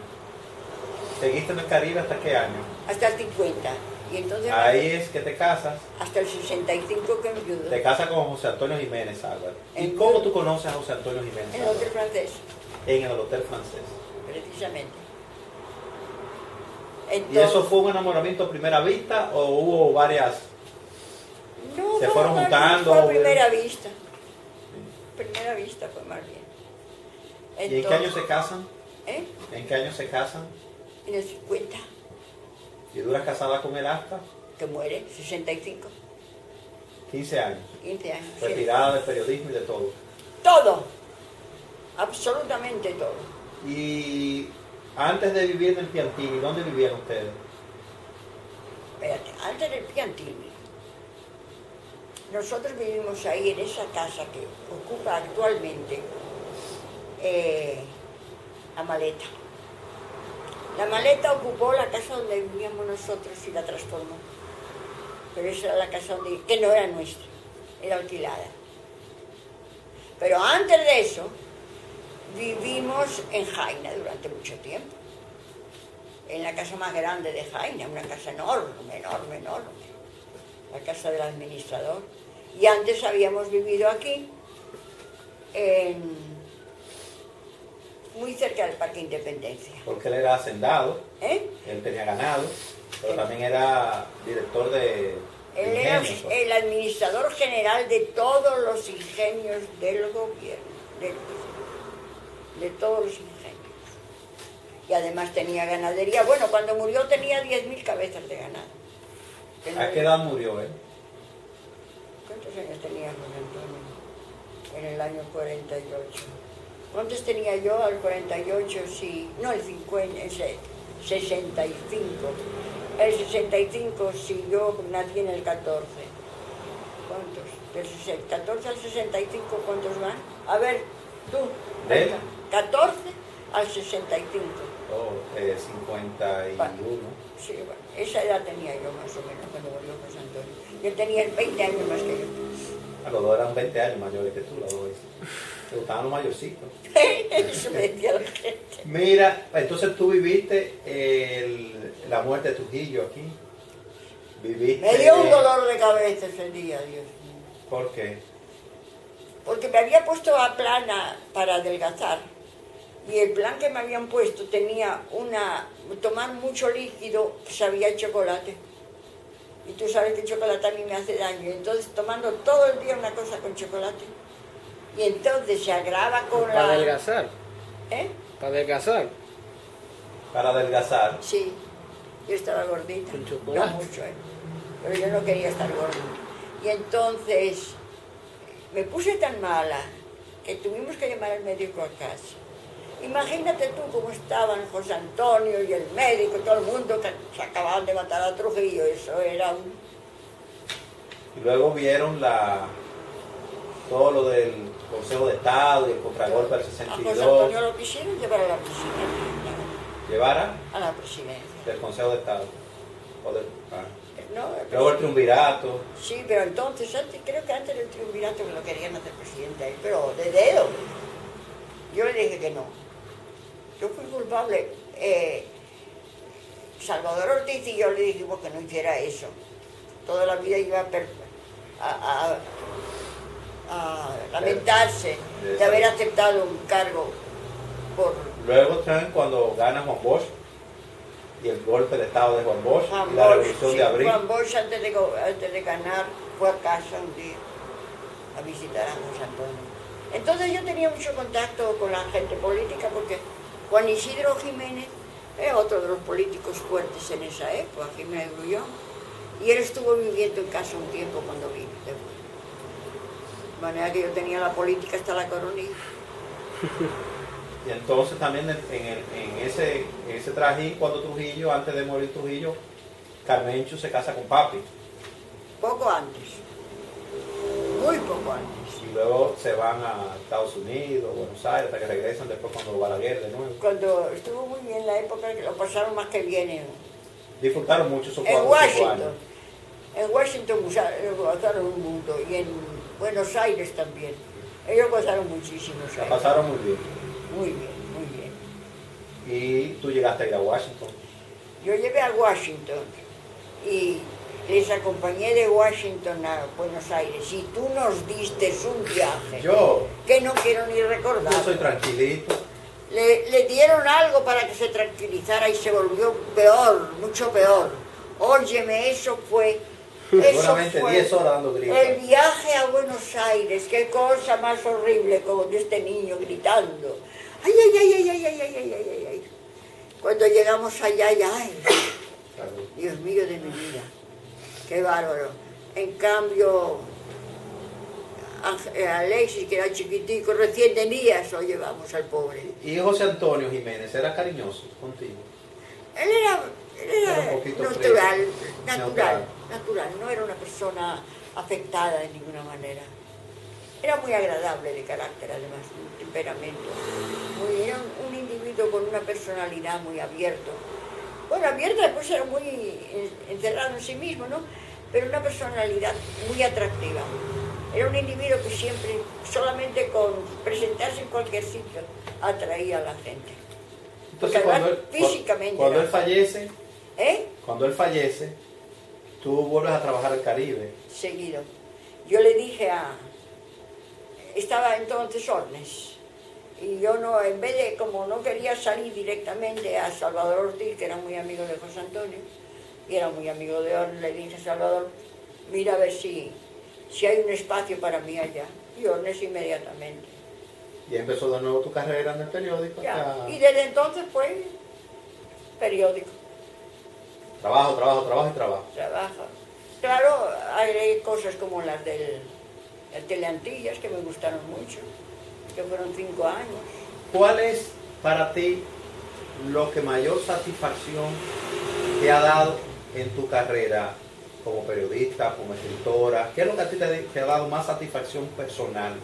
B: ¿Seguiste en el Caribe hasta qué año?
A: Hasta el 50. Y entonces
B: ahí es que te casas.
A: Hasta el 65 que enviudo.
B: Te casas con José Antonio Jiménez Álvarez. ¿Y cómo tú conoces a José Antonio Jiménez
A: En el Hotel Francés.
B: En el Hotel Francés.
A: Precisamente.
B: Entonces, ¿y eso fue un enamoramiento a primera vista o hubo varias?
A: No,
B: se fueron juntando.
A: Fue a primera vista. Primera vista fue más bien.
B: Entonces, ¿y en qué año se casan? ¿En qué año se casan?
A: En el 50.
B: ¿Y duras casada con él hasta?
A: Que muere, 65.
B: 15 años.
A: 15 años.
B: Retirada del periodismo y de todo.
A: Todo. Absolutamente todo.
B: Y antes de vivir en el Piantini, ¿dónde vivían ustedes?
A: Espérate, antes del Piantini. Nosotros vivimos ahí en esa casa que ocupa actualmente la Maleta. La Maleta ocupó la casa donde vivíamos nosotros y la transformó. Pero esa era la casa que no era nuestra, era alquilada. Pero antes de eso, vivimos en Jaina durante mucho tiempo. En la casa más grande de Jaina, una casa enorme, enorme, enorme. La casa del administrador. Y antes habíamos vivido aquí, muy cerca del Parque Independencia.
B: Porque él era hacendado, él tenía ganado, pero también era director de
A: él era el administrador general de todos los ingenios del gobierno, de todos los ingenios. Y además tenía ganadería. Bueno, cuando murió tenía 10.000 cabezas de ganado.
B: ¿A qué edad murió él?
A: ¿Cuántos años tenía José Antonio en el año 48? ¿Cuántos tenía yo al 48? Sí, no, el 50, el 65. El 65, sí, yo nací en el 14. ¿Cuántos? Del 14 al 65, ¿cuántos van? A ver, tú.
B: ¿De
A: 14 al 65.
B: Oh, 51.
A: Bueno, sí, bueno, esa edad tenía yo más o menos cuando murió José Antonio. Él tenía 20 años más que yo.
B: Los dos eran 20 años mayores que tú, los dos. Te gustaban los mayorcitos.
A: Eso me decía la gente.
B: Mira, entonces tú viviste la muerte de Trujillo aquí. ¿Viviste?
A: Me dio un dolor de cabeza ese día, Dios mío.
B: ¿Por qué?
A: Porque me había puesto a plana para adelgazar. Y el plan que me habían puesto tenía tomar mucho líquido que sabía a chocolate. Y tú sabes que el chocolate a mí me hace daño. Entonces tomando todo el día una cosa con chocolate. Y entonces se agrava con
C: ¿Para adelgazar? ¿Para adelgazar?
B: Para adelgazar.
A: Sí, yo estaba gordita.
C: Con chocolate.
A: No mucho, pero yo no quería estar gordita. Y entonces me puse tan mala que tuvimos que llamar al médico a casa. Imagínate tú cómo estaban José Antonio y el médico y todo el mundo que se acababan de matar a Trujillo. Eso era un...
B: Y luego vieron todo lo del Consejo de Estado y el contragolpe del
A: A José
B: 62.
A: Antonio lo quisieron llevar a la presidencia.
B: ¿Llevara?
A: A la presidencia.
B: Del Consejo de Estado.
A: No,
B: Luego el triunvirato.
A: sí, pero entonces, creo que antes del triunvirato que lo querían hacer presidente ahí, pero de dedo. Yo le dije que no. Yo fui culpable. Salvador Ortiz y yo le dijimos que no hiciera eso. Toda la vida iba a lamentarse de haber aceptado un cargo por
B: Luego traen cuando gana Juan Bosch y el golpe de Estado de Juan Bosch
A: Juan
B: y la
A: Bosch.
B: revolución
A: Sí,
B: de abril.
A: Juan Bosch antes de ganar fue a casa un día a visitar a José Antonio. Entonces yo tenía mucho contacto con la gente política porque Juan Isidro Jiménez es otro de los políticos fuertes en esa época, Jiménez Grullón, y él estuvo viviendo en casa un tiempo cuando vino. De manera que yo tenía la política hasta la coronilla.
B: Y entonces también en ese trajín, cuando Trujillo, antes de morir Trujillo, Carmencho se casa con papi.
A: Poco antes, muy poco antes.
B: Y luego se van a Estados Unidos, Buenos Aires, hasta que regresan después cuando Balaguer de nuevo.
A: Cuando estuvo muy bien la época, que lo pasaron más que bien
B: Disfrutaron mucho esos
A: en
B: 4 o 5
A: Washington.
B: años.
A: En Washington gozaron un mundo y en Buenos Aires también. Ellos gozaron muchísimo.
B: La pasaron muy bien.
A: Muy bien, muy bien.
B: Y tú llegaste a ir a Washington.
A: Yo llevé a Washington y les acompañé de Washington a Buenos Aires y tú nos diste un viaje
B: Yo
A: que no quiero ni recordar.
B: soy tranquilito.
A: Le dieron algo para que se tranquilizara y se volvió peor, mucho peor. Óyeme, eso fue
B: Seguramente 10 horas dando gritos.
A: el viaje a Buenos Aires, qué cosa más horrible con este niño gritando. Ay, ay, ay, ay, ay, ay, ay, ay, ay, ay. Cuando llegamos allá, ay, Dios mío de mi vida, qué bárbaro. En cambio, Alexis, que era chiquitico, recién tenía, eso llevamos al pobre.
B: Y José Antonio Jiménez, ¿era cariñoso contigo?
A: Él era
B: Era un poquito
A: natural,
B: Neutral.
A: natural, no era una persona afectada de ninguna manera. Era muy agradable de carácter, además, un temperamento. Era un individuo con una personalidad muy abierta. Bueno, abierta después era muy encerrado en sí mismo, ¿no? Pero una personalidad muy atractiva. Era un individuo que siempre, solamente con presentarse en cualquier sitio, atraía a la gente.
B: Entonces,
A: Porque además, físicamente
B: cuando
A: era-
B: él fallece,
A: ¿Eh?
B: cuando él fallece, tú vuelves a trabajar al Caribe.
A: Seguido. Yo le dije estaba entonces Ornes, y yo no, en vez de, como no quería salir directamente a Salvador Ortiz, que era muy amigo de José Antonio, y era muy amigo de Ornes, le dije a Salvador, mira a ver si hay un espacio para mí allá. Y Ornes inmediatamente.
B: Y empezó de nuevo tu carrera en el periódico.
A: Ya.
B: hasta-
A: Y desde entonces fue periódico,
B: Trabajo, trabajo, trabajo y trabajo.
A: trabajo. Claro, hay cosas como las del Teleantillas que me gustaron mucho, que fueron 5 años.
B: ¿Cuál es para ti lo que mayor satisfacción te ha dado en tu carrera como periodista, como escritora? ¿Qué es lo que a ti te ha dado más satisfacción personal?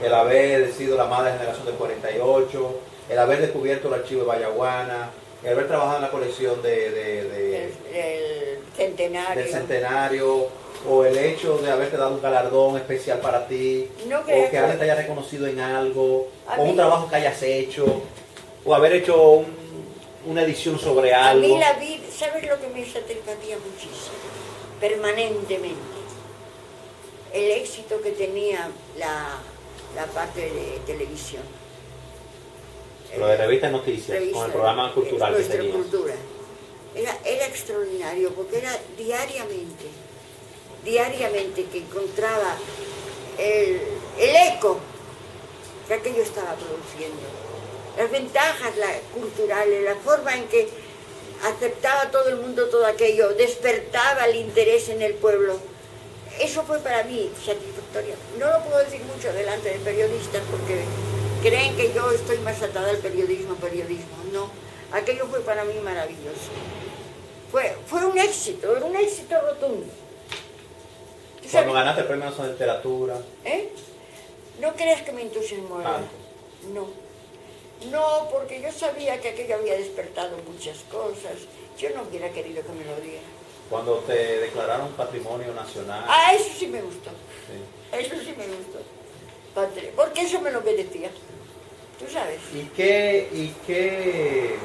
B: El haber sido la madre de generación del 48, el haber descubierto el archivo de Vallaguana, el haber trabajado en la colección
A: El centenario.
B: del centenario, o el hecho de haberte dado un galardón especial para ti,
A: No
B: o
A: creo
B: que alguien te haya reconocido en algo,
A: A
B: o un
A: mí-
B: trabajo que hayas hecho, o haber hecho una edición sobre
A: A
B: algo.
A: mí la vida, ¿sabes lo que me satisfacía muchísimo? Permanentemente. El éxito que tenía la parte de televisión.
B: Lo de revista de noticias,
A: Revista,
B: con el programa cultural que
A: Nuestra
B: tenías.
A: Cultura. Era extraordinario porque era diariamente que encontraba el eco que aquello estaba produciendo. Las ventajas culturales, la forma en que aceptaba todo el mundo todo aquello, despertaba el interés en el pueblo. Eso fue para mí satisfactorio. No lo puedo decir mucho delante de periodistas porque creen que yo estoy más atada al periodismo. No, aquello fue para mí maravilloso. Fue un éxito rotundo. ¿Tú
B: Cuando
A: sabes?
B: ganaste el premio Nacional de Literatura,
A: ¿Eh? No creas que me entusiasmó.
B: tanto.
A: No. No, porque yo sabía que aquello había despertado muchas cosas. Yo no hubiera querido que me lo diera.
B: Cuando te declararon patrimonio nacional.
A: Ah, eso sí me gustó.
B: Sí.
A: Eso sí me gustó. Porque eso me lo merecía. Tú sabes.
B: ¿Y qué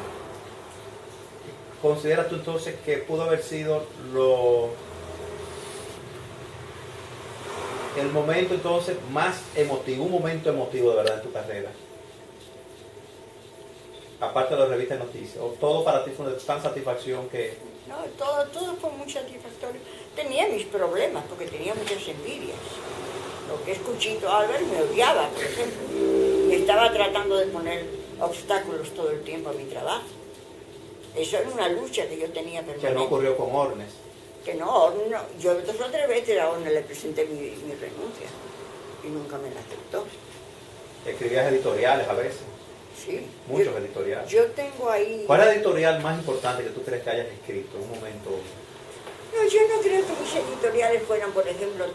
B: consideras tú entonces que pudo haber sido el momento entonces más emotivo, un momento emotivo de verdad en tu carrera? Aparte de las revistas de noticias, o todo para ti fue de tan satisfacción que...
A: No, todo fue muy satisfactorio. Tenía mis problemas porque tenía muchas envidias. Lo que es Cuchito Álvarez me odiaba, por ejemplo. Y estaba tratando de poner obstáculos todo el tiempo a mi trabajo. Eso era una lucha que yo tenía permanente.
B: Que no ocurrió con Ornes.
A: Que no, yo 2 o 3 veces a Orne le presenté mi renuncia y nunca me la aceptó.
B: Escribías editoriales a veces,
A: Sí.
B: muchos editoriales.
A: Yo tengo ahí...
B: ¿Cuál es el editorial más importante que tú crees que hayas escrito en un momento?
A: No, yo no creo que mis editoriales fueran, por ejemplo,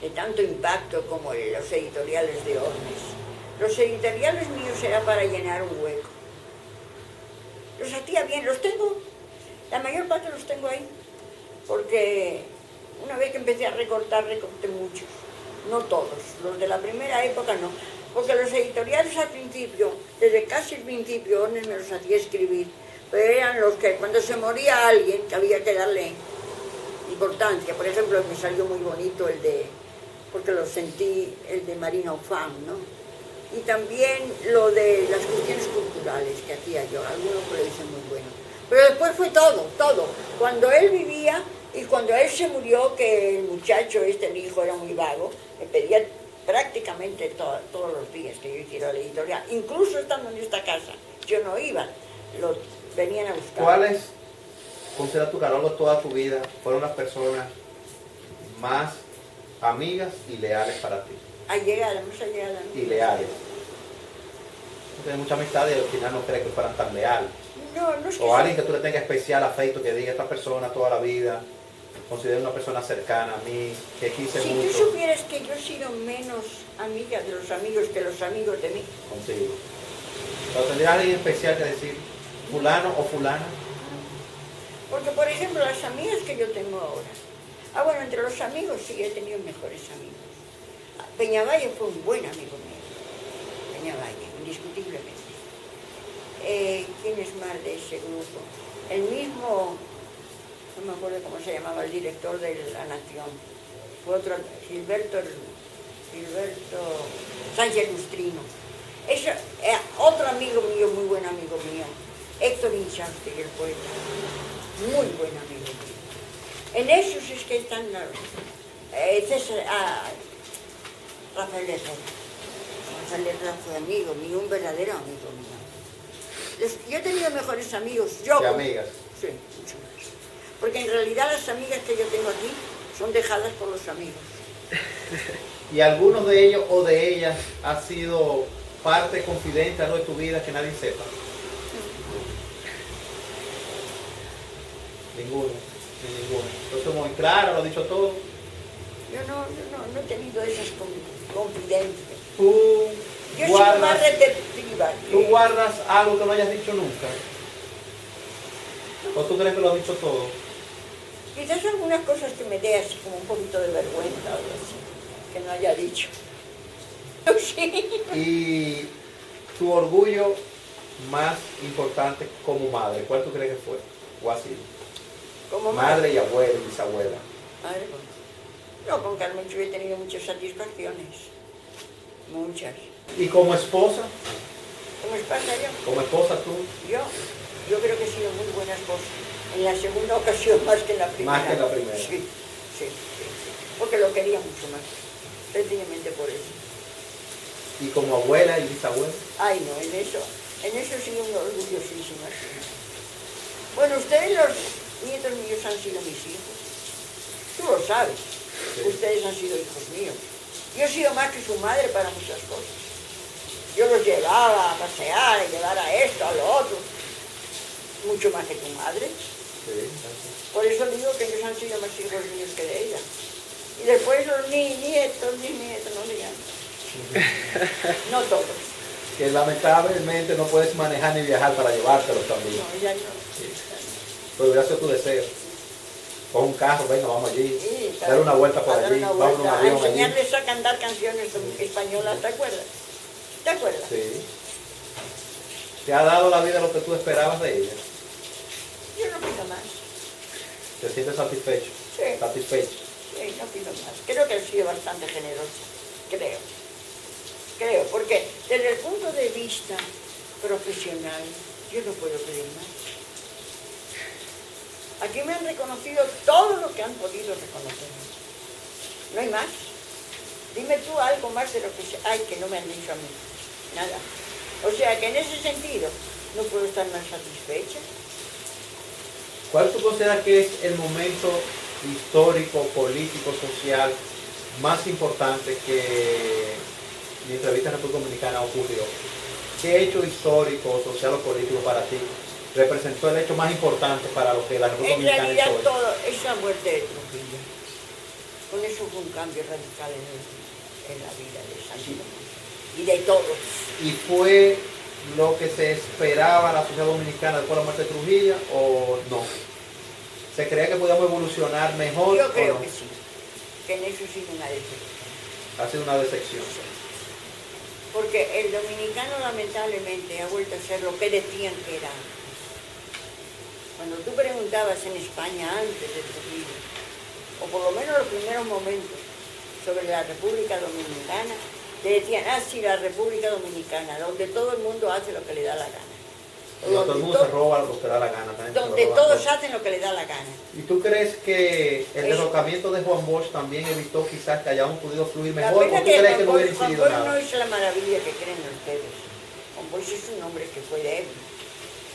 A: de tanto impacto como los editoriales de Ornes. Los editoriales míos era para llenar un hueco. Los hacía bien, los tengo, la mayor parte los tengo ahí, porque una vez que empecé a recorté muchos, no todos, los de la primera época no, porque los editoriales al principio, desde casi el principio, Ornes me los hacía escribir, pero eran los que cuando se moría alguien que había que darle importancia. Por ejemplo, me salió muy bonito porque lo sentí, el de Marina Ufán, ¿no? Y también lo de las cuestiones culturales que hacía yo, algunos me lo dicen muy bueno. Pero después fue todo. Cuando él vivía y cuando él se murió, que el muchacho el hijo era muy vago, me pedía prácticamente todos los días que yo hiciera la editorial. Incluso estando en esta casa, yo no iba, venían a buscar.
B: ¿Cuáles, considera tú que a lo largo de toda tu vida, fueron las personas más amigas y leales para ti?
A: Allegada.
B: Y leales. Tú tienes mucha amistad y al final no crees que fueran tan leales.
A: No es que
B: O alguien que tú le tengas especial afecto, que diga esta persona toda la vida, considero una persona cercana a mí, que quise
A: Si
B: mucho.
A: tú supieras que yo he sido menos amiga de los amigos que los amigos de mí.
B: Contigo. Pero tendría alguien especial que decir, fulano o fulana.
A: Porque, por ejemplo, las amigas que yo tengo ahora. Bueno, entre los amigos sí he tenido mejores amigos. Peñavalle fue un buen amigo mío. Peñavalle, indiscutiblemente. ¿Quién es más de ese grupo? El mismo, no me acuerdo cómo se llamaba, el director de La Nación. Fue otro, Gilberto Sánchez Lustrino. Eso, otro amigo mío, muy buen amigo mío. Héctor Inchausti, el poeta. Muy buen amigo mío. En esos es que están Rafael Herrera. Rafael Herrera fue amigo mío, un verdadero amigo mío. Yo he tenido mejores amigos.
B: ¿Qué amigas?
A: Sí, mucho más. Porque en realidad las amigas que yo tengo aquí son dejadas por los amigos.
B: ¿Y alguno de ellos o de ellas ha sido parte confidente de tu vida que nadie sepa? Ninguno. Entonces, muy claro, lo he dicho todo.
A: Yo no he tenido esas confidencias.
B: Tú
A: Yo he sido más receptiva.
B: ¿Tú guardas algo que no hayas dicho nunca? ¿O tú crees que lo has dicho todo?
A: Quizás algunas cosas que me dé así como un poquito de vergüenza o algo así, que no haya dicho. Sí.
B: Y tu orgullo más importante como madre, ¿cuál tú crees que fue? ¿O ha sido?
A: Como
B: Madre y abuela y bisabuela.
A: Madre, no, con Carmen yo he tenido muchas satisfacciones. Muchas.
B: ¿Y como esposa?
A: ¿Cómo es pasa yo?
B: Como esposa tú,
A: Yo creo que he sido muy buena esposa. En la segunda ocasión más que en la primera.
B: Más que en la primera.
A: Sí. Porque lo quería mucho más. Sencillamente por eso.
B: y como abuela y bisabuela.
A: Ay, no, en eso sí un orgullosísima. Bueno, ustedes los nietos míos han sido mis hijos. Tú lo sabes. Sí. Ustedes han sido hijos míos. Yo he sido más que su madre para muchas cosas. Yo los llevaba a pasear, a llevar a esto, a lo otro. Mucho más que tu madre.
B: Sí.
A: Por eso digo que ellos han sido más hijos míos que de ella. Y después los nietos, no le llaman. No todos.
B: Que lamentablemente no puedes manejar ni viajar para llevártelos también.
A: No, ya no.
B: Sí. Pero hubiera sido tu deseo. Coge un carro, venga, vamos allí.
A: Sí,
B: Dar una vuelta por
A: dar
B: allí,
A: una
B: vamos a un
A: vuelta,
B: avión
A: a
B: allí.
A: enseñarles a cantar canciones españolas, ¿te acuerdas? ¿Te acuerdas?
B: Sí. ¿Te ha dado la vida lo que tú esperabas de ella?
A: Yo no pido más.
B: ¿Te sientes satisfecho?
A: Sí.
B: Satisfecho.
A: Sí, no pido más. Creo que he sido bastante generosa. Creo, porque desde el punto de vista profesional, yo no puedo pedir más. Aquí me han reconocido todo lo que han podido reconocer. No hay más. Dime tú algo más de lo que hay que no me han dicho a mí. Nada. O sea que en ese sentido no puedo estar más satisfecha.
B: ¿Cuál tú consideras que es el momento histórico, político, social más importante que mientras viste en República Dominicana ocurrió? ¿Qué hecho histórico, social o político para ti representó el hecho más importante para lo que la República
A: En
B: Dominicana
A: realidad
B: hizo hoy?
A: todo, esa muerte de Trujillo, con eso fue un cambio radical en la vida de Santiago y de todos.
B: ¿Y fue lo que se esperaba la sociedad dominicana después de la muerte de Trujillo o no? ¿Se creía que podíamos evolucionar mejor?
A: Yo
B: o
A: creo
B: no?
A: que sí, que en eso sí una decepción.
B: Ha sido una decepción.
A: Porque el dominicano lamentablemente ha vuelto a ser lo que decían que era. Cuando tú preguntabas en España antes de Trujillo, o por lo menos los primeros momentos, sobre la República Dominicana, te decían, sí, la República Dominicana, donde todo el mundo hace lo que le da la gana.
B: No, todo el mundo se roba lo que da la gana. También
A: Donde
B: se roban
A: todos
B: cosas.
A: hacen lo que le da la gana.
B: ¿Y tú crees que el
A: Eso.
B: derrocamiento de Juan Bosch también evitó quizás que hayamos podido fluir
A: La
B: mejor? ¿O
A: pena
B: tú
A: que
B: crees que no
A: Juan
B: hubiera
A: Bosch
B: incidido
A: no
B: nada?
A: hizo la maravilla que creen ustedes. Juan Bosch es un hombre que fue débil.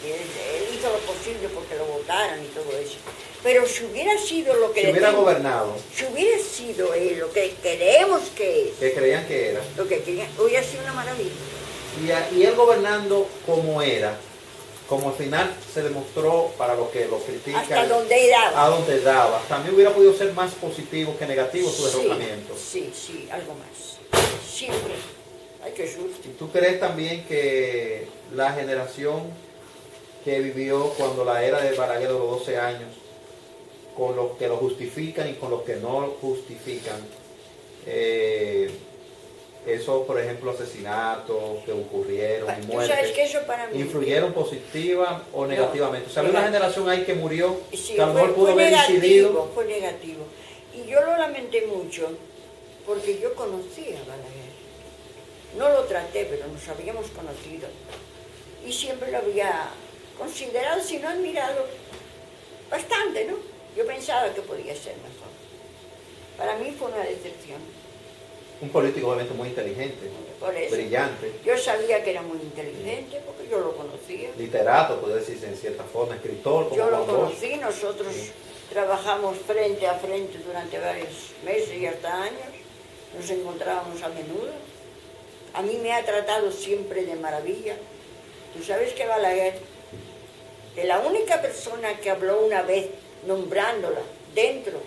A: Y él hizo lo posible porque lo votaran y todo eso. Pero si hubiera sido lo que
B: Si hubiera
A: decimos,
B: gobernado,
A: si hubiera sido él lo que queremos que es,
B: que creían que era,
A: lo que querían, hubiera sido una maravilla.
B: y él gobernando como era, como al final se demostró para los que lo critican,
A: Hasta donde daba.
B: a donde daba, también hubiera podido ser más positivo que negativo su derrocamiento.
A: Sí, algo más. Siempre. Ay, qué susto.
B: ¿Y tú crees también que la generación que vivió cuando la era de Balaguer de los 12 años, con los que lo justifican y con los que no lo justifican, esos, por ejemplo, asesinatos que ocurrieron y
A: Tú sabes que
B: muertes,
A: eso para mí...
B: influyeron positiva o negativamente? O sea, había una generación ahí que murió,
A: Sí,
B: que a lo mejor pudo
A: fue
B: haber incidido.
A: fue negativo. Y yo lo lamenté mucho porque yo conocí a Balaguer. No lo traté, pero nos habíamos conocido. Y siempre lo había considerado, si no admirado, bastante, ¿no? Yo pensaba que podía ser mejor. Para mí fue una decepción.
B: Un político obviamente muy inteligente,
A: Por eso.
B: brillante,
A: Yo sabía que era muy inteligente porque yo lo conocía.
B: literato, puede decirse en cierta forma, escritor, como
A: Yo lo
B: Juan Bosch.
A: conocí, nosotros trabajamos frente a frente durante varios meses y hasta años. Nos encontrábamos a menudo. A mí me ha tratado siempre de maravilla. Tú sabes que Balaguer, de la única persona que habló una vez nombrándola dentro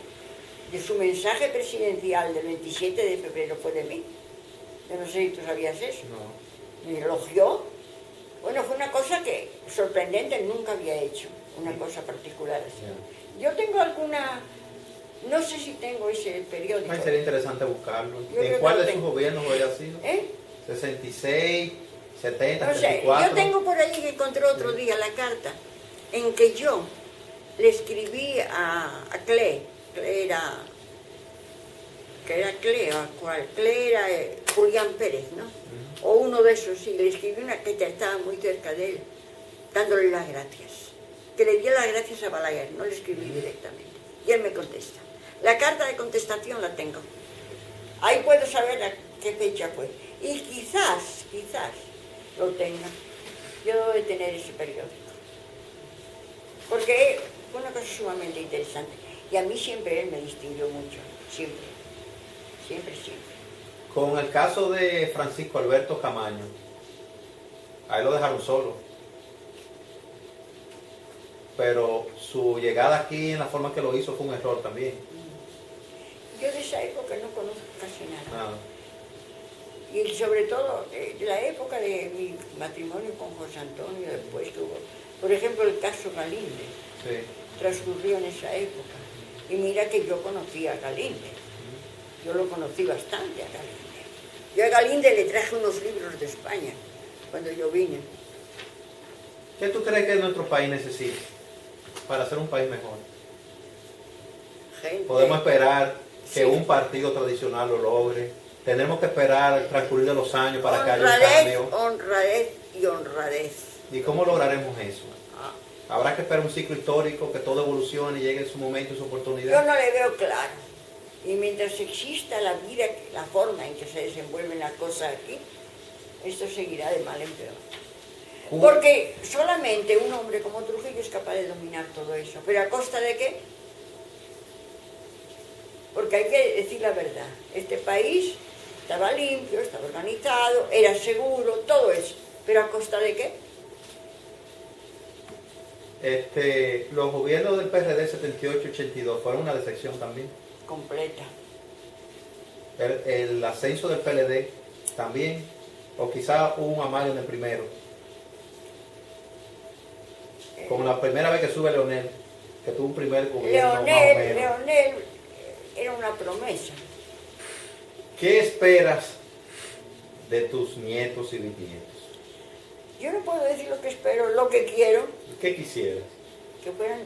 A: de su mensaje presidencial del 27 de febrero fue de mí. Yo no sé si tú sabías eso.
B: No.
A: Me elogió. Bueno, fue una cosa que sorprendente, nunca había hecho una cosa particular así. Yo tengo alguna, no sé si tengo ese periódico.
B: Ay, sería interesante buscarlo.
A: Yo
B: ¿En
A: creo
B: cuál
A: que lo
B: de sus
A: tengo.
B: gobiernos había sido? 66, 70,
A: No sé,
B: 74.
A: yo tengo por ahí que encontré otro día la carta en que yo le escribí a Cle era Cle, ¿a cuál? Cle era Julián Pérez, ¿no? O uno de esos, sí, le escribí una que ya estaba muy cerca de él, dándole las gracias. Que le dio las gracias a Balaguer, no le escribí directamente. Y él me contesta. La carta de contestación la tengo. Ahí puedo saber a qué fecha fue. Y quizás lo tenga. Yo debo de tener ese periódico. Porque fue una cosa sumamente interesante. Y a mí siempre él me distinguió mucho. Siempre.
B: Con el caso de Francisco Alberto Camaño, a él lo dejaron solo. pero su llegada aquí en la forma que lo hizo fue un error también.
A: Yo de esa época no conozco casi nada.
B: Ah,
A: Y sobre todo de la época de mi matrimonio con José Antonio, después que hubo, por ejemplo, el caso Galinde,
B: sí.
A: transcurrió en esa época. Y mira que yo conocí a Galinde, yo lo conocí bastante a Galinde. Yo a Galinde le traje unos libros de España cuando yo vine.
B: ¿Qué tú crees que nuestro país necesita para ser un país mejor?
A: Gente,
B: Podemos esperar que
A: sí,
B: un partido tradicional lo logre. Tenemos que esperar el transcurrir de los años para que haya un
A: honradez,
B: cambio.
A: honradez y honradez.
B: ¿Y cómo lograremos eso?
A: Ah,
B: Habrá que esperar un ciclo histórico, que todo evolucione y llegue en su momento y su
A: yo
B: oportunidad.
A: no le veo claro. Y mientras exista la vida, la forma en que se desenvuelven las cosas aquí, esto seguirá de mal en peor. Porque solamente un hombre como Trujillo es capaz de dominar todo eso. ¿Pero a costa de qué? Porque hay que decir la verdad. Este país estaba limpio, estaba organizado, era seguro, todo eso. ¿Pero a costa de qué?
B: Los gobiernos del PRD 78-82 fueron una decepción también.
A: Completa.
B: El ascenso del PLD también, o quizá hubo un amago en el primero. Como la primera vez que sube Leonel, que tuvo un primer gobierno más o menos.
A: Leonel era una promesa.
B: ¿Qué esperas de tus nietos y bisnietos?
A: Yo no puedo decir lo que espero, lo que quiero,
B: ¿Qué quisieras?
A: que fueran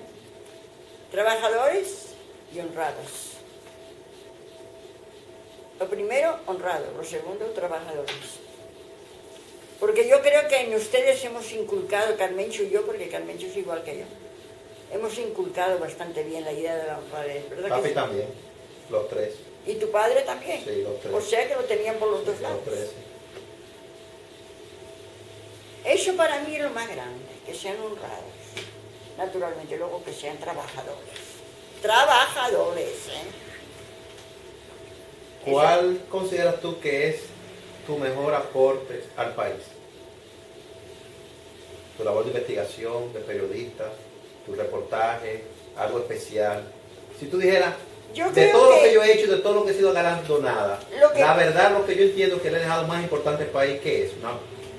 A: trabajadores y honrados. Lo primero, honrados. Lo segundo, trabajadores. Porque yo creo que en ustedes hemos inculcado, Carmencho y yo, porque Carmencho es igual que yo, hemos inculcado bastante bien la idea de la honradez, ¿verdad?
B: Papi
A: Que sí?
B: también, los tres.
A: ¿Y tu padre también?
B: Sí, los tres.
A: O sea que lo tenían por los dos lados.
B: Los tres.
A: Eso para mí es lo más grande, que sean honrados. Naturalmente, luego que sean trabajadores. Trabajadores, ¿eh?
B: ¿Cuál consideras tú que es tu mejor aporte al país? Tu labor de investigación, de periodista, tu reportaje, algo especial. Si tú dijeras,
A: Yo
B: de
A: creo
B: todo lo
A: que-
B: que yo he hecho, de todo lo que he sido galardonada, la verdad, lo que yo entiendo que le he dejado más importante al país, ¿qué es?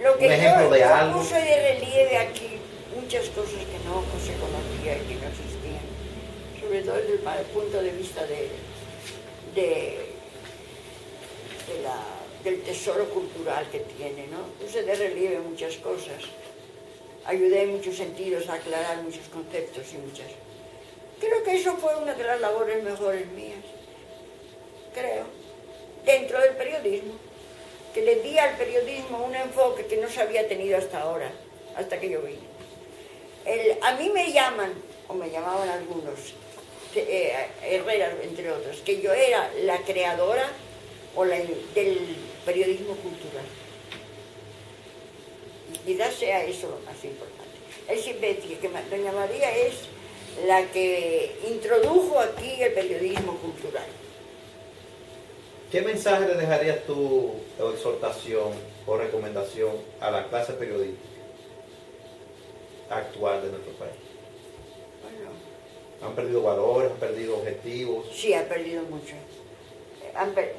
A: Lo que
B: Un ejemplo
A: yo,
B: de
A: yo
B: algo.
A: puse de relieve aquí muchas cosas que no se conocía y que no existían, sobre todo desde el punto de vista del tesoro cultural que tiene, ¿no? Puse de relieve muchas cosas, ayudé en muchos sentidos a aclarar muchos conceptos y muchas. Creo que eso fue una de las labores mejores mías, creo, dentro del periodismo, que le di al periodismo un enfoque que no se había tenido hasta ahora, hasta que yo vine. A mí me llaman, o me llamaban algunos, Herrera, entre otros, que yo era la creadora del periodismo cultural. Y quizás sea eso lo más importante. Él siempre decía que doña María es la que introdujo aquí el periodismo cultural.
B: ¿Qué mensaje le dejarías tú, o exhortación, o recomendación a la clase periodística actual de nuestro país?
A: Bueno,
B: ¿Han perdido valores, han perdido objetivos?
A: sí, ha perdido mucho.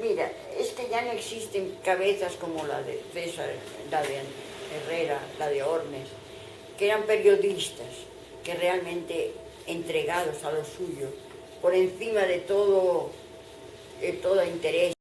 A: Mira, es que ya no existen cabezas como la de César, la de Herrera, la de Ornes, que eran periodistas, que realmente entregados a lo suyo, por encima de todo interés.